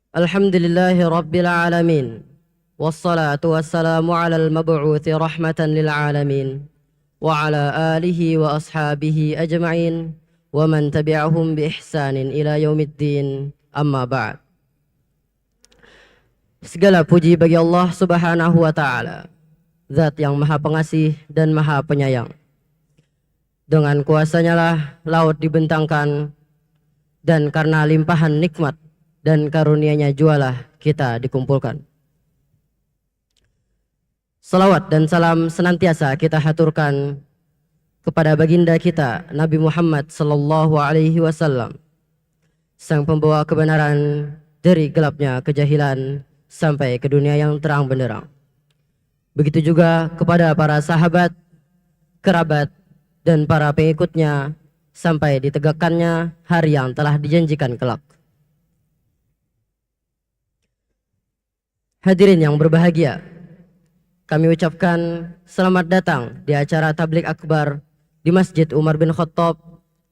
Alhamdulillahi Rabbil Alamin. Wassalatu wassalamu ala al-mab'uthi rahmatan lil alamin. Wa ala alihi wa ashabihi ajma'in. Wa man tabi'ahum bi ihsanin ila yaumiddin. Amma ba'd. Segala puji bagi Allah Subhanahu wa ta'ala, Zat yang maha pengasih dan maha penyayang. Dengan kuasanya lah laut dibentangkan, dan karena limpahan nikmat dan karunia-Nya jualah kita dikumpulkan. Salawat dan salam senantiasa kita haturkan kepada baginda kita Nabi Muhammad sallallahu alaihi wasallam, sang pembawa kebenaran dari gelapnya kejahilan sampai ke dunia yang terang benderang. Begitu juga kepada para sahabat, kerabat, dan para pengikutnya sampai ditegakkannya hari yang telah dijanjikan kelak. Hadirin yang berbahagia, kami ucapkan selamat datang di acara Tabligh Akbar di Masjid Umar bin Khattab,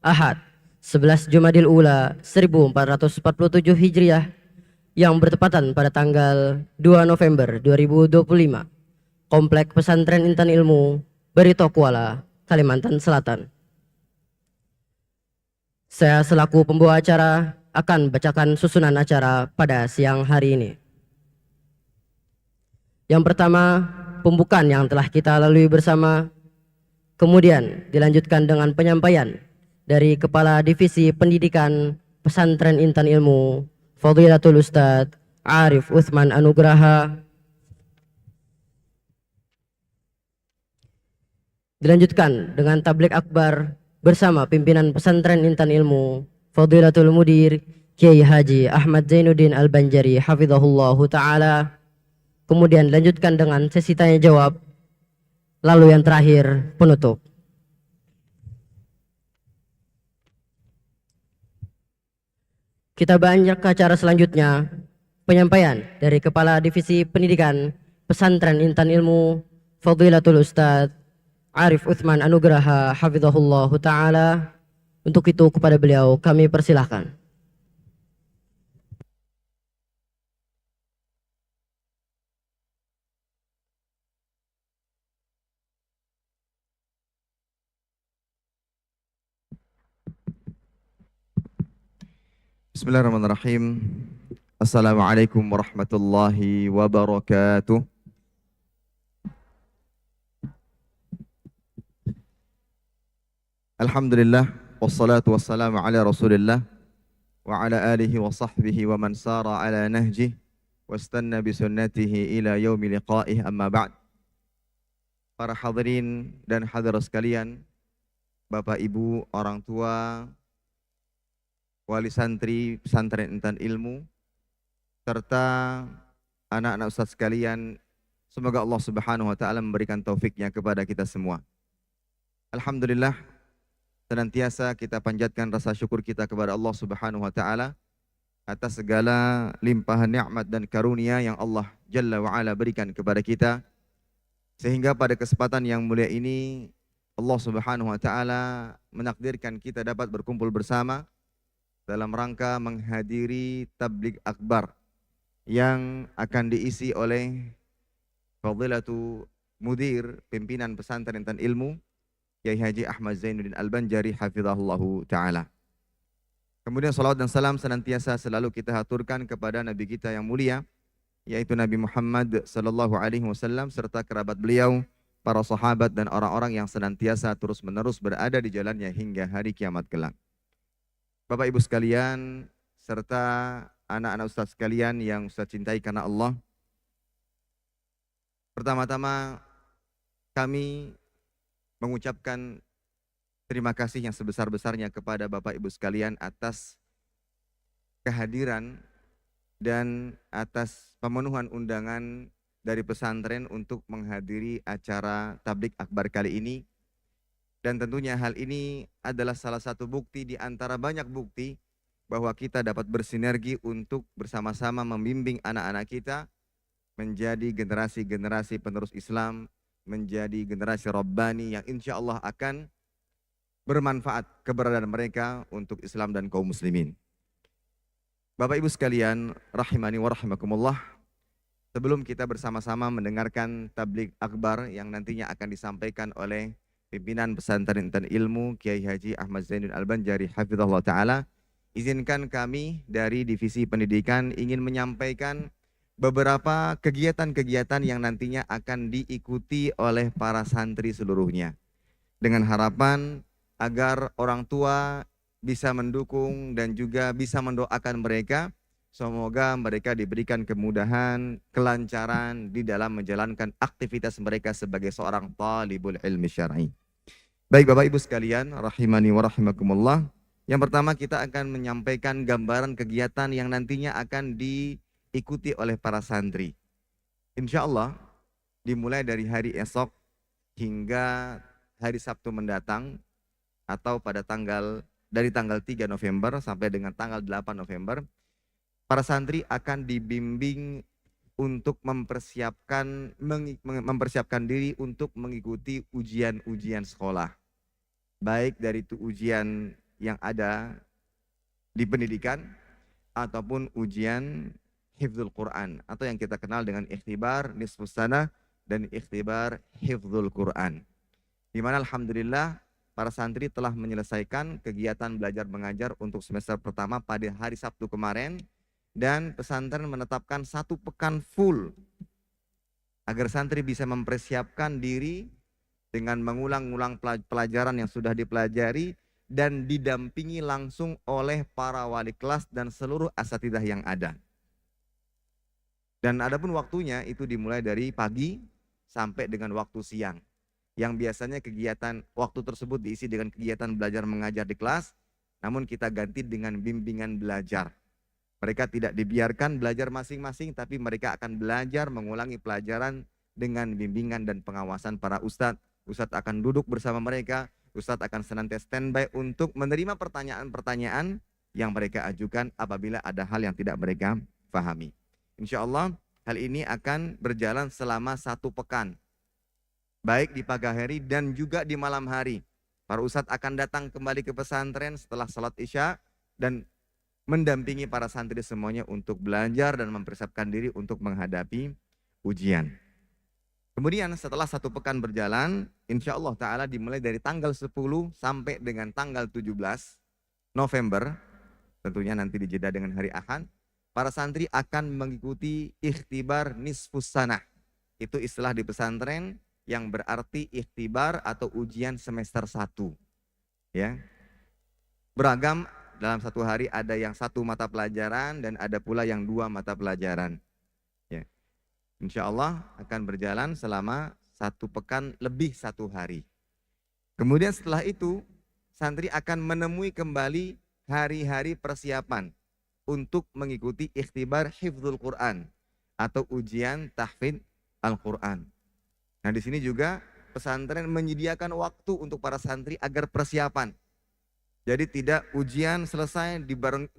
Ahad 11 Jumadil Ula 1447 Hijriah yang bertepatan pada tanggal 2 November 2025, Komplek Pesantren Intan Ilmu, Barito Kuala, Kalimantan Selatan. Saya selaku pembawa acara akan bacakan susunan acara pada siang hari ini. Yang pertama, pembukaan yang telah kita lalui bersama, kemudian dilanjutkan dengan penyampaian dari Kepala Divisi Pendidikan Pesantren Intan Ilmu, Fadilatul Ustadz Arif Utsman Anugraha. Dilanjutkan dengan Tabligh Akbar bersama pimpinan Pesantren Intan Ilmu, Fadilatul Mudir Kiai Haji Ahmad Zainuddin Al-Banjari hafizahullahu ta'ala. Kemudian dilanjutkan dengan sesi tanya jawab, lalu yang terakhir penutup. Kita beranjak ke acara selanjutnya, penyampaian dari Kepala Divisi Pendidikan Pesantren Intan Ilmu, Fadilatul Ustadz Arif Utsman Anugraha hafizahullahu ta'ala. Untuk itu kepada beliau kami persilahkan. Bismillahirrahmanirrahim. Assalamualaikum warahmatullahi wabarakatuh. Alhamdulillah, wassalatu wassalamu ala rasulillah wa ala alihi wa sahbihi wa man sara ala nahjih wastanna bisunnatihi ila yaumi liqa'ih, amma ba'd. Para hadirin dan hadirat sekalian, Bapak Ibu, orang tua, wali santri pesantren Intan Ilmu, serta anak-anak ustaz sekalian, semoga Allah Subhanahu wa taala memberikan taufiknya kepada kita semua. Alhamdulillah, senantiasa kita panjatkan rasa syukur kita kepada Allah Subhanahu wa taala atas segala limpahan nikmat dan karunia yang Allah Jalla wa Ala berikan kepada kita, sehingga pada kesempatan yang mulia ini Allah Subhanahu wa taala menakdirkan kita dapat berkumpul bersama dalam rangka menghadiri Tabligh Akbar yang akan diisi oleh Fadilatu Mudir Pimpinan Pesantren Intan Ilmu, Kiai Haji Ahmad Zainuddin Al-Banjari hafizahullahu ta'ala. Kemudian salawat dan salam senantiasa selalu kita haturkan kepada Nabi kita yang mulia, yaitu Nabi Muhammad sallallahu alaihi wasallam, serta kerabat beliau, para sahabat dan orang-orang yang senantiasa terus menerus berada di jalannya hingga hari kiamat kelak. Bapak Ibu sekalian, serta anak-anak ustaz sekalian yang ustaz cintai karena Allah. Pertama-tama kami mengucapkan terima kasih yang sebesar-besarnya kepada Bapak Ibu sekalian atas kehadiran dan atas pemenuhan undangan dari pesantren untuk menghadiri acara Tabligh Akbar kali ini. Dan tentunya hal ini adalah salah satu bukti di antara banyak bukti bahwa kita dapat bersinergi untuk bersama-sama membimbing anak-anak kita menjadi generasi-generasi penerus Islam, menjadi generasi Rabbani yang insya Allah akan bermanfaat keberadaan mereka untuk Islam dan kaum muslimin. Bapak Ibu sekalian, rahimani wa rahimakumullah. Sebelum kita bersama-sama mendengarkan tabligh akbar yang nantinya akan disampaikan oleh pimpinan pesantren dan ilmu Kiai Haji Ahmad Zainuddin Al-Banjari hafizahullah taala, izinkan kami dari Divisi Pendidikan ingin menyampaikan beberapa kegiatan-kegiatan yang nantinya akan diikuti oleh para santri seluruhnya. Dengan harapan agar orang tua bisa mendukung dan juga bisa mendoakan mereka. Semoga mereka diberikan kemudahan, kelancaran di dalam menjalankan aktivitas mereka sebagai seorang talibul ilmi syar'i. Baik Bapak Ibu sekalian, rahimani wa rahimakumullah. Yang pertama kita akan menyampaikan gambaran kegiatan yang nantinya akan diikuti oleh para santri. Insya Allah dimulai dari hari esok hingga hari Sabtu mendatang atau dari tanggal 3 November sampai dengan tanggal 8 November, para santri akan dibimbing untuk mempersiapkan diri untuk mengikuti ujian-ujian sekolah. Baik dari itu ujian yang ada di pendidikan ataupun ujian hifdzul Quran atau yang kita kenal dengan ikhtibar nisfus sanah dan ikhtibar hifdzul Quran. Di mana alhamdulillah para santri telah menyelesaikan kegiatan belajar mengajar untuk semester pertama pada hari Sabtu kemarin. Dan pesantren menetapkan 1 pekan full agar santri bisa mempersiapkan diri dengan mengulang-ulang pelajaran yang sudah dipelajari dan didampingi langsung oleh para wali kelas dan seluruh asatidzah yang ada. Dan adapun waktunya itu dimulai dari pagi sampai dengan waktu siang. Yang biasanya kegiatan waktu tersebut diisi dengan kegiatan belajar mengajar di kelas, namun kita ganti dengan bimbingan belajar. Mereka tidak dibiarkan belajar masing-masing, tapi mereka akan belajar mengulangi pelajaran dengan bimbingan dan pengawasan para ustadz. Ustadz akan duduk bersama mereka, ustadz akan senantiasa standby untuk menerima pertanyaan-pertanyaan yang mereka ajukan apabila ada hal yang tidak mereka pahami. Insya Allah hal ini akan berjalan selama 1 pekan, baik di pagi hari dan juga di malam hari. Para ustadz akan datang kembali ke pesantren setelah salat isya dan mendampingi para santri semuanya untuk belajar dan mempersiapkan diri untuk menghadapi ujian. Kemudian setelah 1 pekan berjalan, insya Allah ta'ala dimulai dari tanggal 10 sampai dengan tanggal 17 November, tentunya nanti dijeda dengan hari Ahad, para santri akan mengikuti ikhtibar nisfus sanah. Itu istilah di pesantren yang berarti ikhtibar atau ujian semester 1. Ya. Beragam. Dalam 1 hari ada yang 1 mata pelajaran dan ada pula yang 2 mata pelajaran. Ya. Insya Allah akan berjalan selama 1 pekan lebih 1 hari. Kemudian setelah itu santri akan menemui kembali hari-hari persiapan untuk mengikuti ikhtibar hifdzul Quran atau ujian tahfidz Al-Quran. Nah di sini juga pesantren menyediakan waktu untuk para santri agar persiapan. Jadi tidak ujian selesai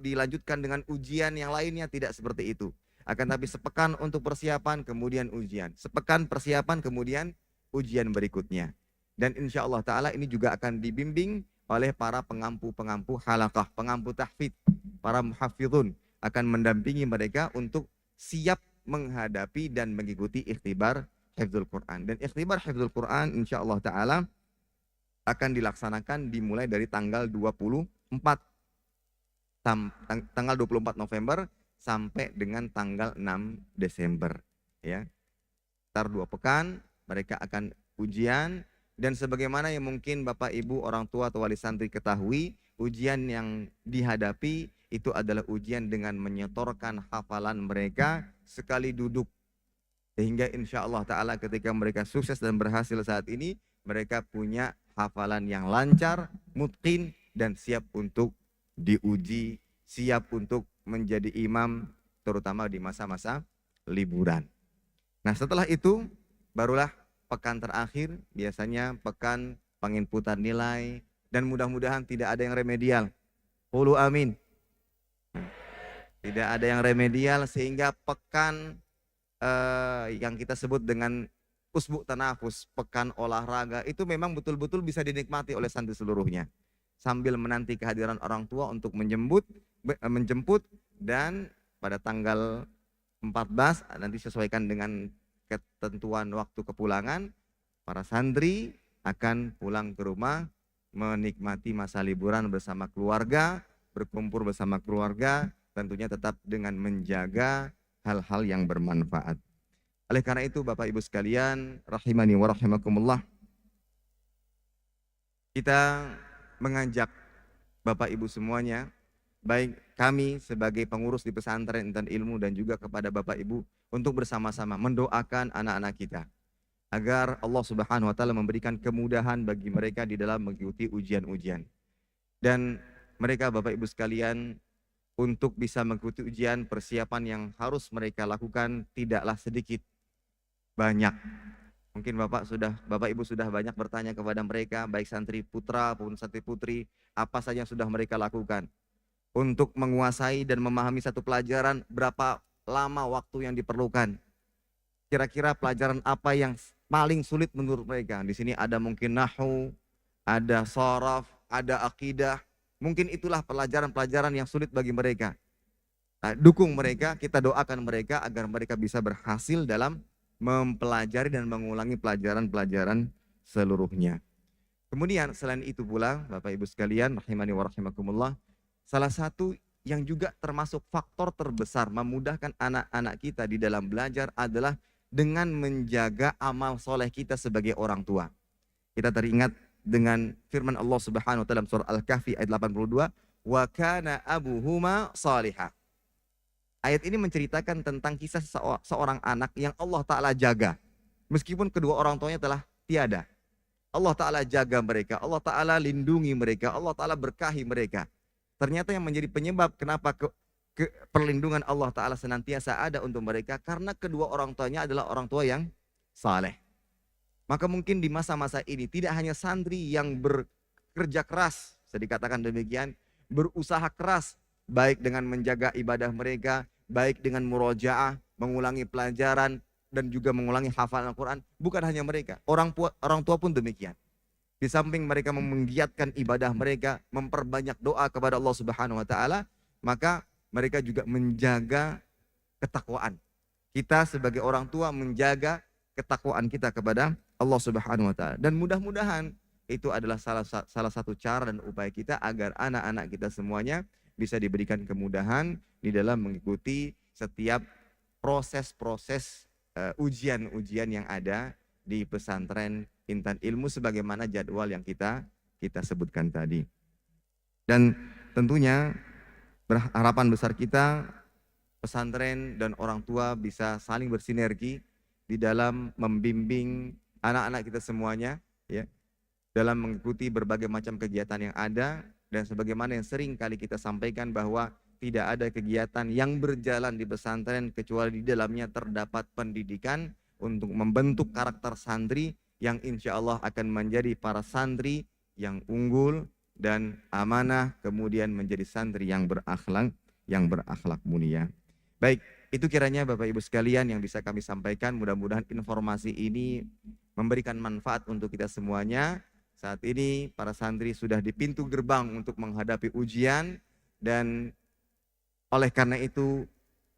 dilanjutkan dengan ujian yang lainnya, tidak seperti itu. Akan tapi sepekan untuk persiapan kemudian ujian. Sepekan persiapan kemudian ujian berikutnya. Dan insya Allah ta'ala ini juga akan dibimbing oleh para pengampu-pengampu halaqah, pengampu tahfidz, para muhafizun akan mendampingi mereka untuk siap menghadapi dan mengikuti ikhtibar hifdzul Quran. Dan ikhtibar hifdzul Quran insya Allah ta'ala akan dilaksanakan dimulai dari tanggal 24 November sampai dengan tanggal 6 Desember. Ya. Sekitar 2 pekan mereka akan ujian dan sebagaimana yang mungkin Bapak Ibu orang tua atau wali santri ketahui, ujian yang dihadapi itu adalah ujian dengan menyetorkan hafalan mereka sekali duduk. Sehingga insya Allah ta'ala ketika mereka sukses dan berhasil saat ini, mereka punya hafalan yang lancar, mutqin, dan siap untuk diuji, siap untuk menjadi imam, terutama di masa-masa liburan. Nah setelah itu, barulah pekan terakhir, biasanya pekan penginputan nilai, dan mudah-mudahan tidak ada yang remedial. Qulu amin. Tidak ada yang remedial sehingga pekan yang kita sebut dengan usbu tanafus, pekan olahraga, itu memang betul-betul bisa dinikmati oleh santri seluruhnya. Sambil menanti kehadiran orang tua untuk menjemput dan pada tanggal 14 nanti sesuaikan dengan ketentuan waktu kepulangan, para santri akan pulang ke rumah menikmati masa liburan bersama keluarga, berkumpul bersama keluarga, tentunya tetap dengan menjaga hal-hal yang bermanfaat. Oleh karena itu Bapak Ibu sekalian, rahimani wa rahimakumullah, kita mengajak Bapak Ibu semuanya, baik kami sebagai pengurus di pesantren Intan Ilmu dan juga kepada Bapak Ibu untuk bersama-sama mendoakan anak-anak kita agar Allah Subhanahu wa taala memberikan kemudahan bagi mereka di dalam mengikuti ujian-ujian. Dan mereka Bapak Ibu sekalian, untuk bisa mengikuti ujian, persiapan yang harus mereka lakukan tidaklah sedikit, banyak. Mungkin Bapak Ibu sudah banyak bertanya kepada mereka, baik santri putra maupun santri putri, apa saja yang sudah mereka lakukan. Untuk menguasai dan memahami satu pelajaran, berapa lama waktu yang diperlukan. Kira-kira pelajaran apa yang paling sulit menurut mereka. Di sini ada mungkin nahwu, ada sharaf, ada akidah. Mungkin itulah pelajaran-pelajaran yang sulit bagi mereka. Nah, dukung mereka, kita doakan mereka agar mereka bisa berhasil dalam mempelajari dan mengulangi pelajaran-pelajaran seluruhnya. Kemudian selain itu pula Bapak Ibu sekalian, rahimani wa rahimakumullah, salah satu yang juga termasuk faktor terbesar memudahkan anak-anak kita di dalam belajar adalah dengan menjaga amal soleh kita sebagai orang tua. Kita teringat dengan firman Allah Subhanahu wa taala dalam surah Al-Kahfi ayat 82, wa kana abuhuma salihah. Ayat ini menceritakan tentang kisah seorang anak yang Allah Ta'ala jaga. Meskipun kedua orang tuanya telah tiada. Allah Ta'ala jaga mereka, Allah Ta'ala lindungi mereka, Allah Ta'ala berkahi mereka. Ternyata yang menjadi penyebab kenapa perlindungan Allah Ta'ala senantiasa ada untuk mereka, karena kedua orang tuanya adalah orang tua yang saleh. Maka mungkin di masa-masa ini tidak hanya santri yang bekerja keras, bisa dikatakan demikian, berusaha keras, baik dengan menjaga ibadah mereka, baik dengan murojaah, mengulangi pelajaran, dan juga mengulangi hafalan Al-Quran. Bukan hanya mereka, orang tua pun demikian. Di samping mereka menggiatkan ibadah mereka, memperbanyak doa kepada Allah Subhanahu wa taala, maka mereka juga menjaga ketakwaan. Kita sebagai orang tua menjaga ketakwaan kita kepada Allah Subhanahu wa taala. Dan mudah-mudahan itu adalah salah satu cara dan upaya kita agar anak-anak kita semuanya bisa diberikan kemudahan di dalam mengikuti setiap proses-proses ujian-ujian yang ada di pesantren Intan Ilmu sebagaimana jadwal yang kita sebutkan tadi. Dan tentunya harapan besar kita, pesantren dan orang tua bisa saling bersinergi di dalam membimbing anak-anak kita semuanya, ya, dalam mengikuti berbagai macam kegiatan yang ada. Dan sebagaimana yang sering kali kita sampaikan bahwa tidak ada kegiatan yang berjalan di pesantren kecuali di dalamnya terdapat pendidikan untuk membentuk karakter santri yang insya Allah akan menjadi para santri yang unggul dan amanah, kemudian menjadi santri yang berakhlak mulia. Baik, itu kiranya Bapak Ibu sekalian yang bisa kami sampaikan. Mudah-mudahan informasi ini memberikan manfaat untuk kita semuanya. Saat ini para santri sudah di pintu gerbang untuk menghadapi ujian, dan oleh karena itu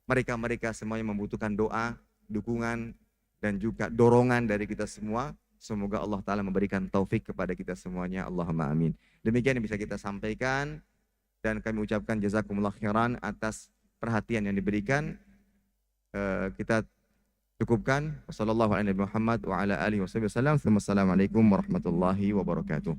mereka semuanya membutuhkan doa, dukungan, dan juga dorongan dari kita semua. Semoga Allah Ta'ala memberikan taufik kepada kita semuanya. Allahumma amin. Demikian yang bisa kita sampaikan, dan kami ucapkan jazakumullah khairan atas perhatian yang diberikan. Kita cukupkan. Wassalamualaikum warahmatullahi wabarakatuh.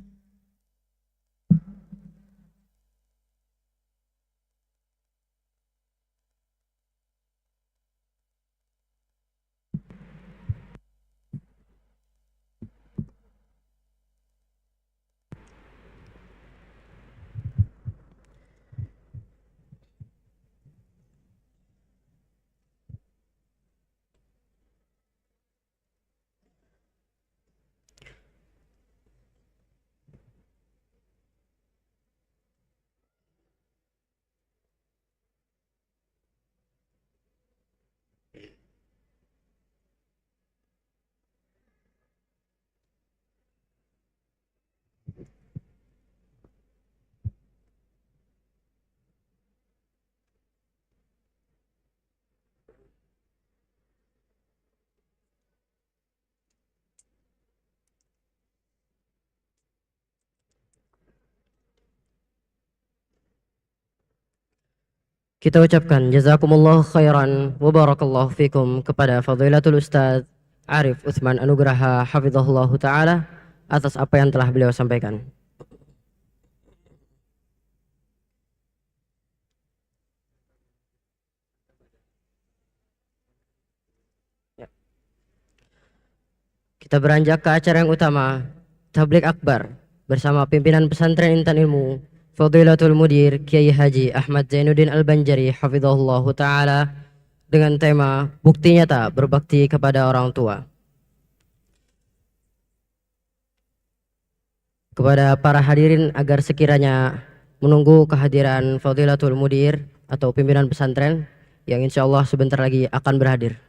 Kita ucapkan jazakumullah khairan wa barakallahu fikum kepada Fadilatul Ustaz Arif Utsman Anugraha hafizahullah taala atas apa yang telah beliau sampaikan. Kita beranjak ke acara yang utama, Tablik Akbar bersama pimpinan pesantren Intan Ilmu Fadilatul Mudir Kiai Haji Ahmad Zainuddin Al-Banjari hafizahullah taala dengan tema bukti nyata berbakti kepada orang tua. Kepada para hadirin agar sekiranya menunggu kehadiran Fadilatul Mudir atau pimpinan pesantren yang insya Allah sebentar lagi akan berhadir.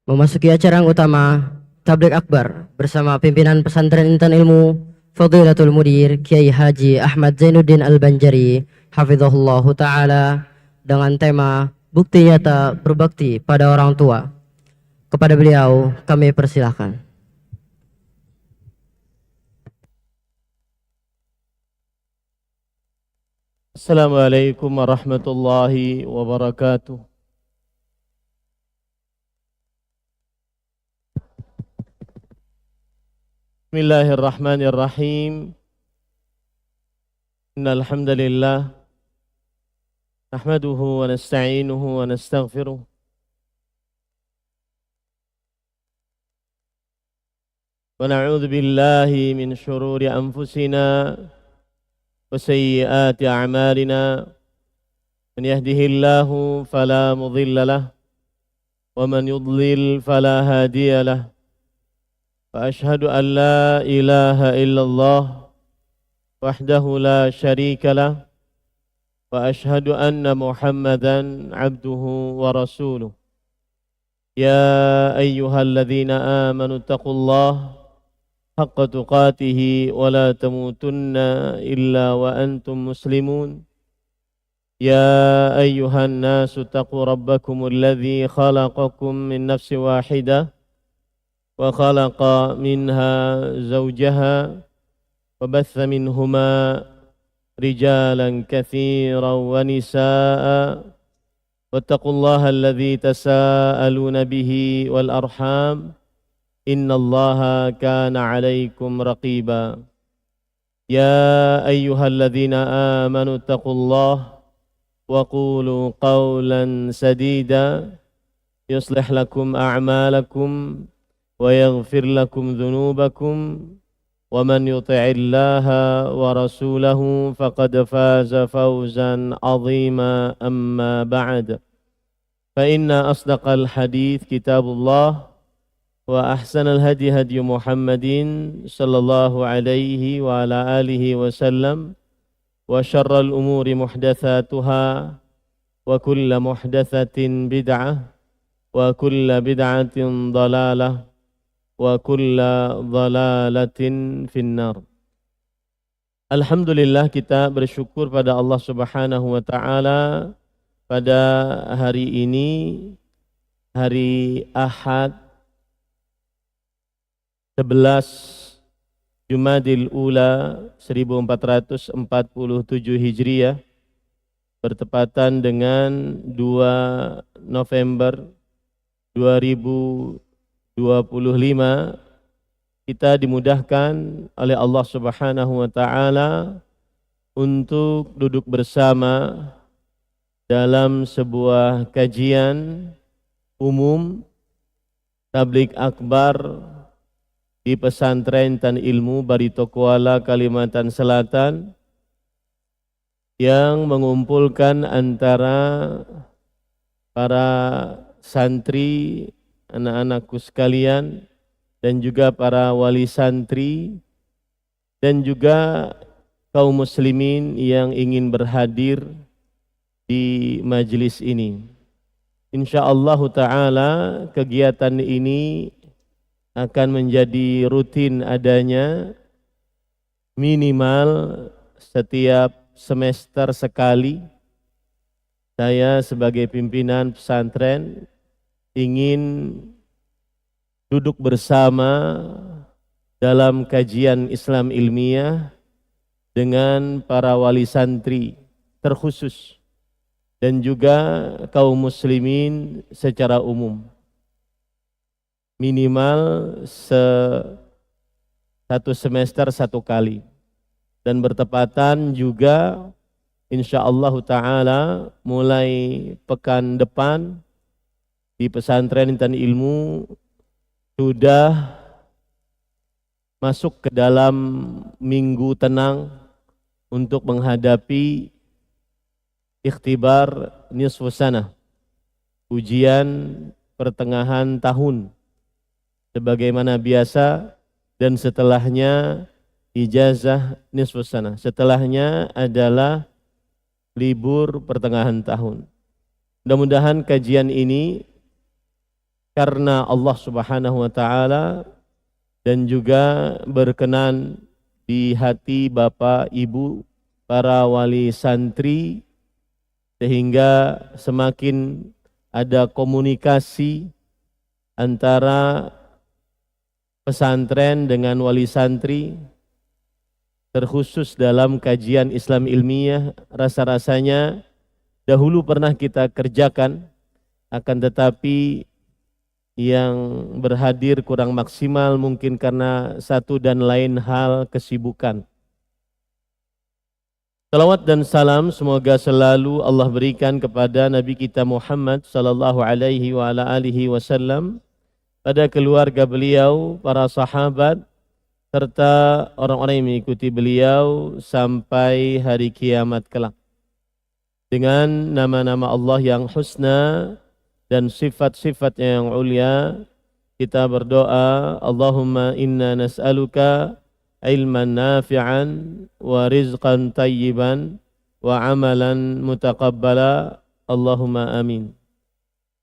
Memasuki acara yang utama, Tablik Akbar bersama pimpinan pesantren Intan Ilmu Fadilatul Mudir Kiai Haji Ahmad Zainuddin Al-Banjari hafizahullah taala dengan tema bukti nyata berbakti pada orang tua. Kepada beliau kami persilahkan. Assalamualaikum warahmatullahi wabarakatuh. Bismillahirrahmanirrahim. Innal hamdalillah nahmaduhu wa nasta'inuhu wa nastaghfiruh. Wa na'udzu billahi min shururi anfusina wa sayyiati a'malina. Man yahdihillahu fala mudilla lahu wa man yudlil fala hadiya lahu. وأشهد أن لا إله إلا الله وحده لا شريك له وأشهد أن محمدا عبده ورسوله يا أيها الذين آمنوا اتقوا الله حق تقاته ولا تموتن إلا وأنتم مسلمون يا أيها الناس اتقوا ربكم الذي خلقكم من نفس واحدة وخلق منها زوجها وبث منهما رجالا كثيرا ونساء واتقوا الله الذي تساءلون به والأرحام إن الله كان عليكم رقيبا يا أيها الذين آمنوا اتقوا الله وقولوا قولا سديدا يصلح لكم أعمالكم ويغفر لكم ذنوبكم ومن يطع الله ورسوله فقد فاز فوزا عظيما أما بعد فإن أصدق الحديث كتاب الله وأحسن الهدي هدي محمد صلى الله عليه وعلى آله وسلم وشر الأمور محدثاتها وكل محدثة بدعة وكل بدعة ضلالة وكل ضلالة في النار. Alhamdulillah, kita bersyukur pada Allah Subhanahu wa taala pada hari ini, hari Ahad 11 Jumadil Ula 1447 Hijriah, bertepatan dengan 2 November 2025, kita dimudahkan oleh Allah Subhanahu wa taala untuk duduk bersama dalam sebuah kajian umum tabligh akbar di Pesantren Tan Ilmu Barito Kuala, Kalimantan Selatan, yang mengumpulkan antara para santri, anak-anakku sekalian, dan juga para wali santri, dan juga kaum muslimin yang ingin berhadir di majelis ini. Insyaallah ta'ala kegiatan ini akan menjadi rutin adanya minimal setiap semester sekali. Saya sebagai pimpinan pesantren ingin duduk bersama dalam kajian Islam ilmiah dengan para wali santri terkhusus dan juga kaum muslimin secara umum. Minimal satu semester satu kali, dan bertepatan juga insyaallah ta'ala mulai pekan depan di Pesantren Tan Ilmu sudah masuk ke dalam minggu tenang untuk menghadapi ikhtibar nisfu sanah, ujian pertengahan tahun sebagaimana biasa, dan setelahnya ijazah nisfu sanah. Setelahnya adalah libur pertengahan tahun. Mudah-mudahan kajian ini karena Allah Subhanahu wa taala dan juga berkenan di hati Bapak Ibu para wali santri, sehingga semakin ada komunikasi antara pesantren dengan wali santri, terkhusus dalam kajian Islam ilmiah. Rasa-rasanya dahulu pernah kita kerjakan, akan tetapi yang berhadir kurang maksimal mungkin karena satu dan lain hal kesibukan. Salawat dan salam semoga selalu Allah berikan kepada Nabi kita Muhammad sallallahu alaihi wa ala alihi wasallam, pada keluarga beliau, para sahabat, serta orang-orang yang mengikuti beliau sampai hari kiamat kelak. Dengan nama-nama Allah yang husna dan sifat-sifatnya yang ulia, kita berdoa, Allahumma inna nas'aluka ilman nafi'an wa rizqan tayyiban wa amalan mutaqabbala. Allahumma amin.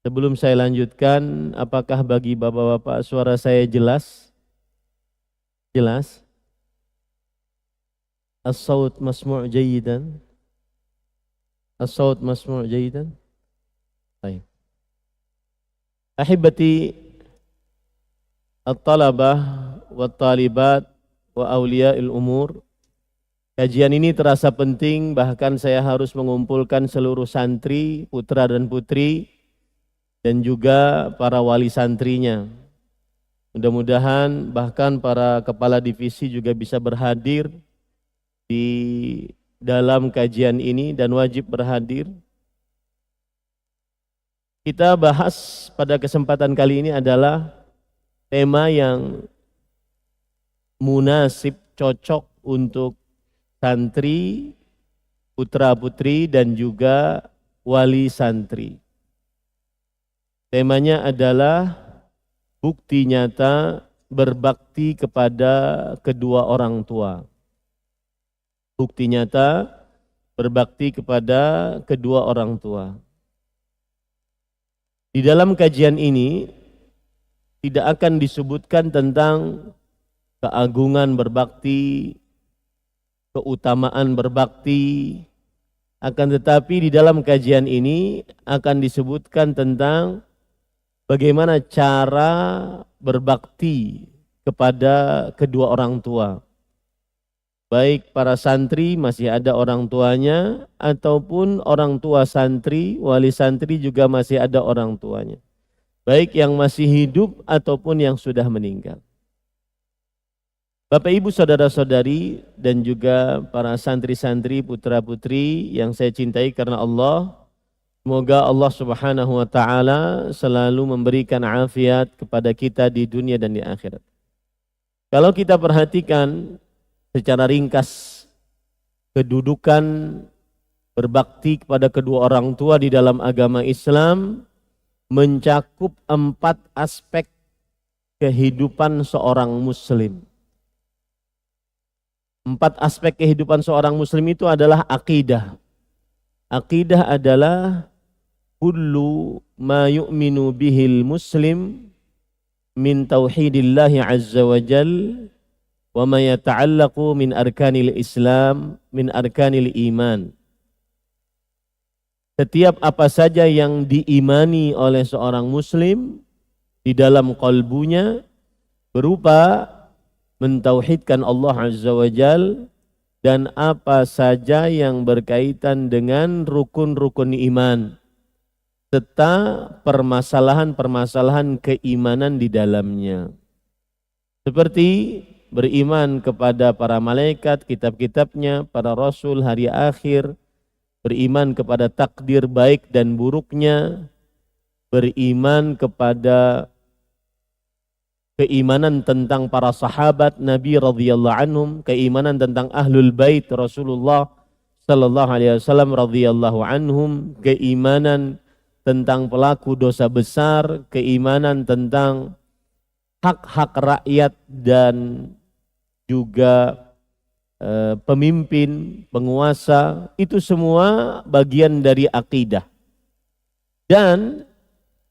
Sebelum saya lanjutkan, apakah bagi bapak-bapak suara saya jelas? Jelas? As-saut masmu' jayidan? As-saut masmu' jayidan? Baik. Ahibati at-talabah wa talibat wa awliya'il umur. Kajian ini terasa penting, bahkan saya harus mengumpulkan seluruh santri, putra dan putri, dan juga para wali santrinya. Mudah-mudahan bahkan para kepala divisi juga bisa berhadir di dalam kajian ini dan wajib berhadir. Kita bahas pada kesempatan kali ini adalah tema yang munasib, cocok untuk santri, putra-putri dan juga wali santri. Temanya adalah bukti nyata berbakti kepada kedua orang tua. Bukti nyata berbakti kepada kedua orang tua. Di dalam kajian ini tidak akan disebutkan tentang keagungan berbakti, keutamaan berbakti, akan tetapi di dalam kajian ini akan disebutkan tentang bagaimana cara berbakti kepada kedua orang tua. Baik para santri masih ada orang tuanya, ataupun orang tua santri, wali santri juga masih ada orang tuanya. Baik yang masih hidup ataupun yang sudah meninggal. Bapak Ibu saudara-saudari dan juga para santri-santri putra-putri yang saya cintai karena Allah, semoga Allah Subhanahu wa taala selalu memberikan afiat kepada kita di dunia dan di akhirat. Kalau kita perhatikan secara ringkas kedudukan berbakti kepada kedua orang tua di dalam agama Islam mencakup 4 aspek kehidupan seorang muslim. 4 aspek kehidupan seorang muslim itu adalah akidah. Akidah adalah kullu ma yu'minu bihil muslim min tauhidillahi azza wa jal wa ma yata'allaqu min arkanil islam min arkanil iman. Setiap apa saja yang diimani oleh seorang muslim di dalam qalbunya berupa mentauhidkan Allah azza wa jal dan apa saja yang berkaitan dengan rukun-rukun iman serta permasalahan-permasalahan keimanan di dalamnya. Seperti beriman kepada para malaikat, kitab-kitabnya, para rasul, hari akhir, beriman kepada takdir baik dan buruknya, beriman kepada keimanan tentang para sahabat Nabi radhiyallahu anhum, keimanan tentang ahlul bait Rasulullah sallallahu alaihi wasallam radhiyallahu anhum, keimanan tentang pelaku dosa besar, keimanan tentang hak-hak rakyat dan juga pemimpin, penguasa, itu semua bagian dari akidah. Dan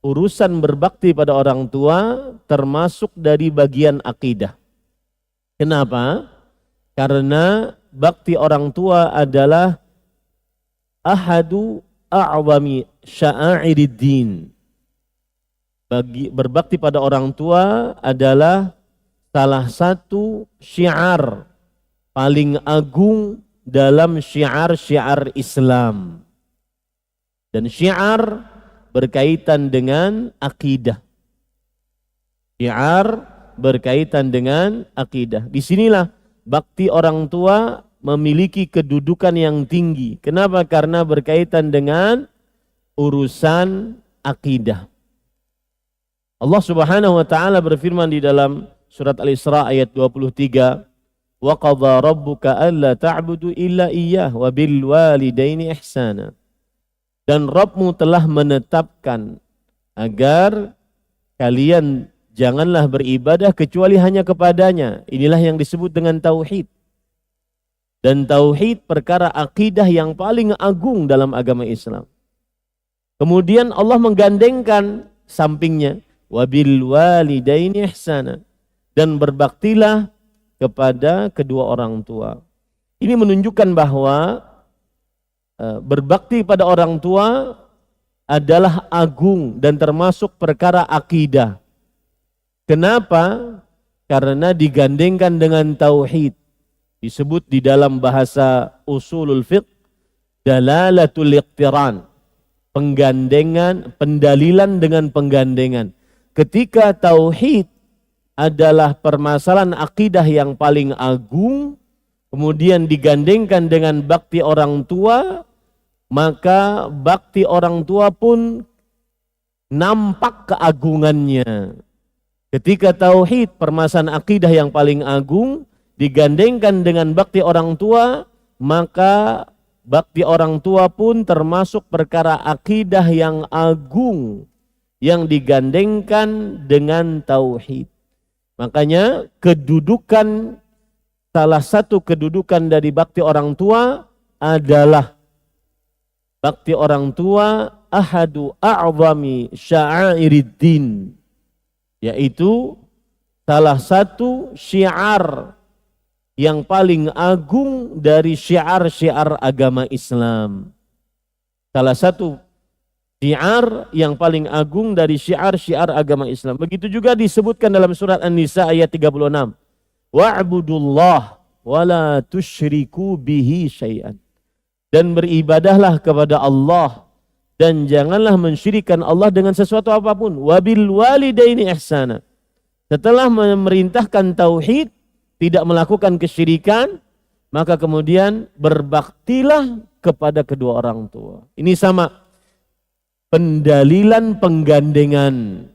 urusan berbakti pada orang tua termasuk dari bagian akidah. Kenapa? Karena bakti orang tua adalah ahadu a'wami sya'airid-din. Berbakti pada orang tua adalah salah satu syiar paling agung dalam syiar-syiar Islam. Dan syiar berkaitan dengan akidah. Syiar berkaitan dengan akidah. Disinilah bakti orang tua memiliki kedudukan yang tinggi. Kenapa? Karena berkaitan dengan urusan akidah. Allah Subhanahu wa taala berfirman di dalam surat Al-Isra ayat 23, "Wa qadha rabbuka alla ta'budu illa iyyah wa bil walidaini ihsana." Dan Rabbmu telah menetapkan agar kalian janganlah beribadah kecuali hanya kepadanya. Inilah yang disebut dengan tauhid. Dan tauhid perkara akidah yang paling agung dalam agama Islam. Kemudian Allah menggandengkan sampingnya, wabil walidaini ihsana, dan berbaktilah kepada kedua orang tua. Ini menunjukkan bahwa berbakti pada orang tua adalah agung dan termasuk perkara akidah. Kenapa? Karena digandengkan dengan tauhid. Disebut di dalam bahasa usulul fiqh dalalatul iqtiran, penggandengan, pendalilan dengan penggandengan. Ketika tauhid adalah permasalahan akidah yang paling agung, kemudian digandengkan dengan bakti orang tua, maka bakti orang tua pun nampak keagungannya. Ketika tauhid, permasalahan akidah yang paling agung, digandengkan dengan bakti orang tua, maka bakti orang tua pun termasuk perkara akidah yang agung yang digandengkan dengan tauhid. Makanya kedudukan, salah satu kedudukan dari bakti orang tua adalah bakti orang tua ahadu a'zami sya'iriddin, yaitu salah satu syiar yang paling agung dari syiar-syiar agama Islam. Salah satu syiar yang paling agung dari syiar-syiar agama Islam. Begitu juga disebutkan dalam surat An-Nisa ayat 36. Wa'budullah wa la tusyriku bihi syai'an. Dan beribadahlah kepada Allah dan janganlah mensyirikkan Allah dengan sesuatu apapun. Wabil walidaini ihsana. Setelah memerintahkan tauhid, tidak melakukan kesyirikan, maka kemudian berbaktilah kepada kedua orang tua. Ini sama pendalilan penggandengan.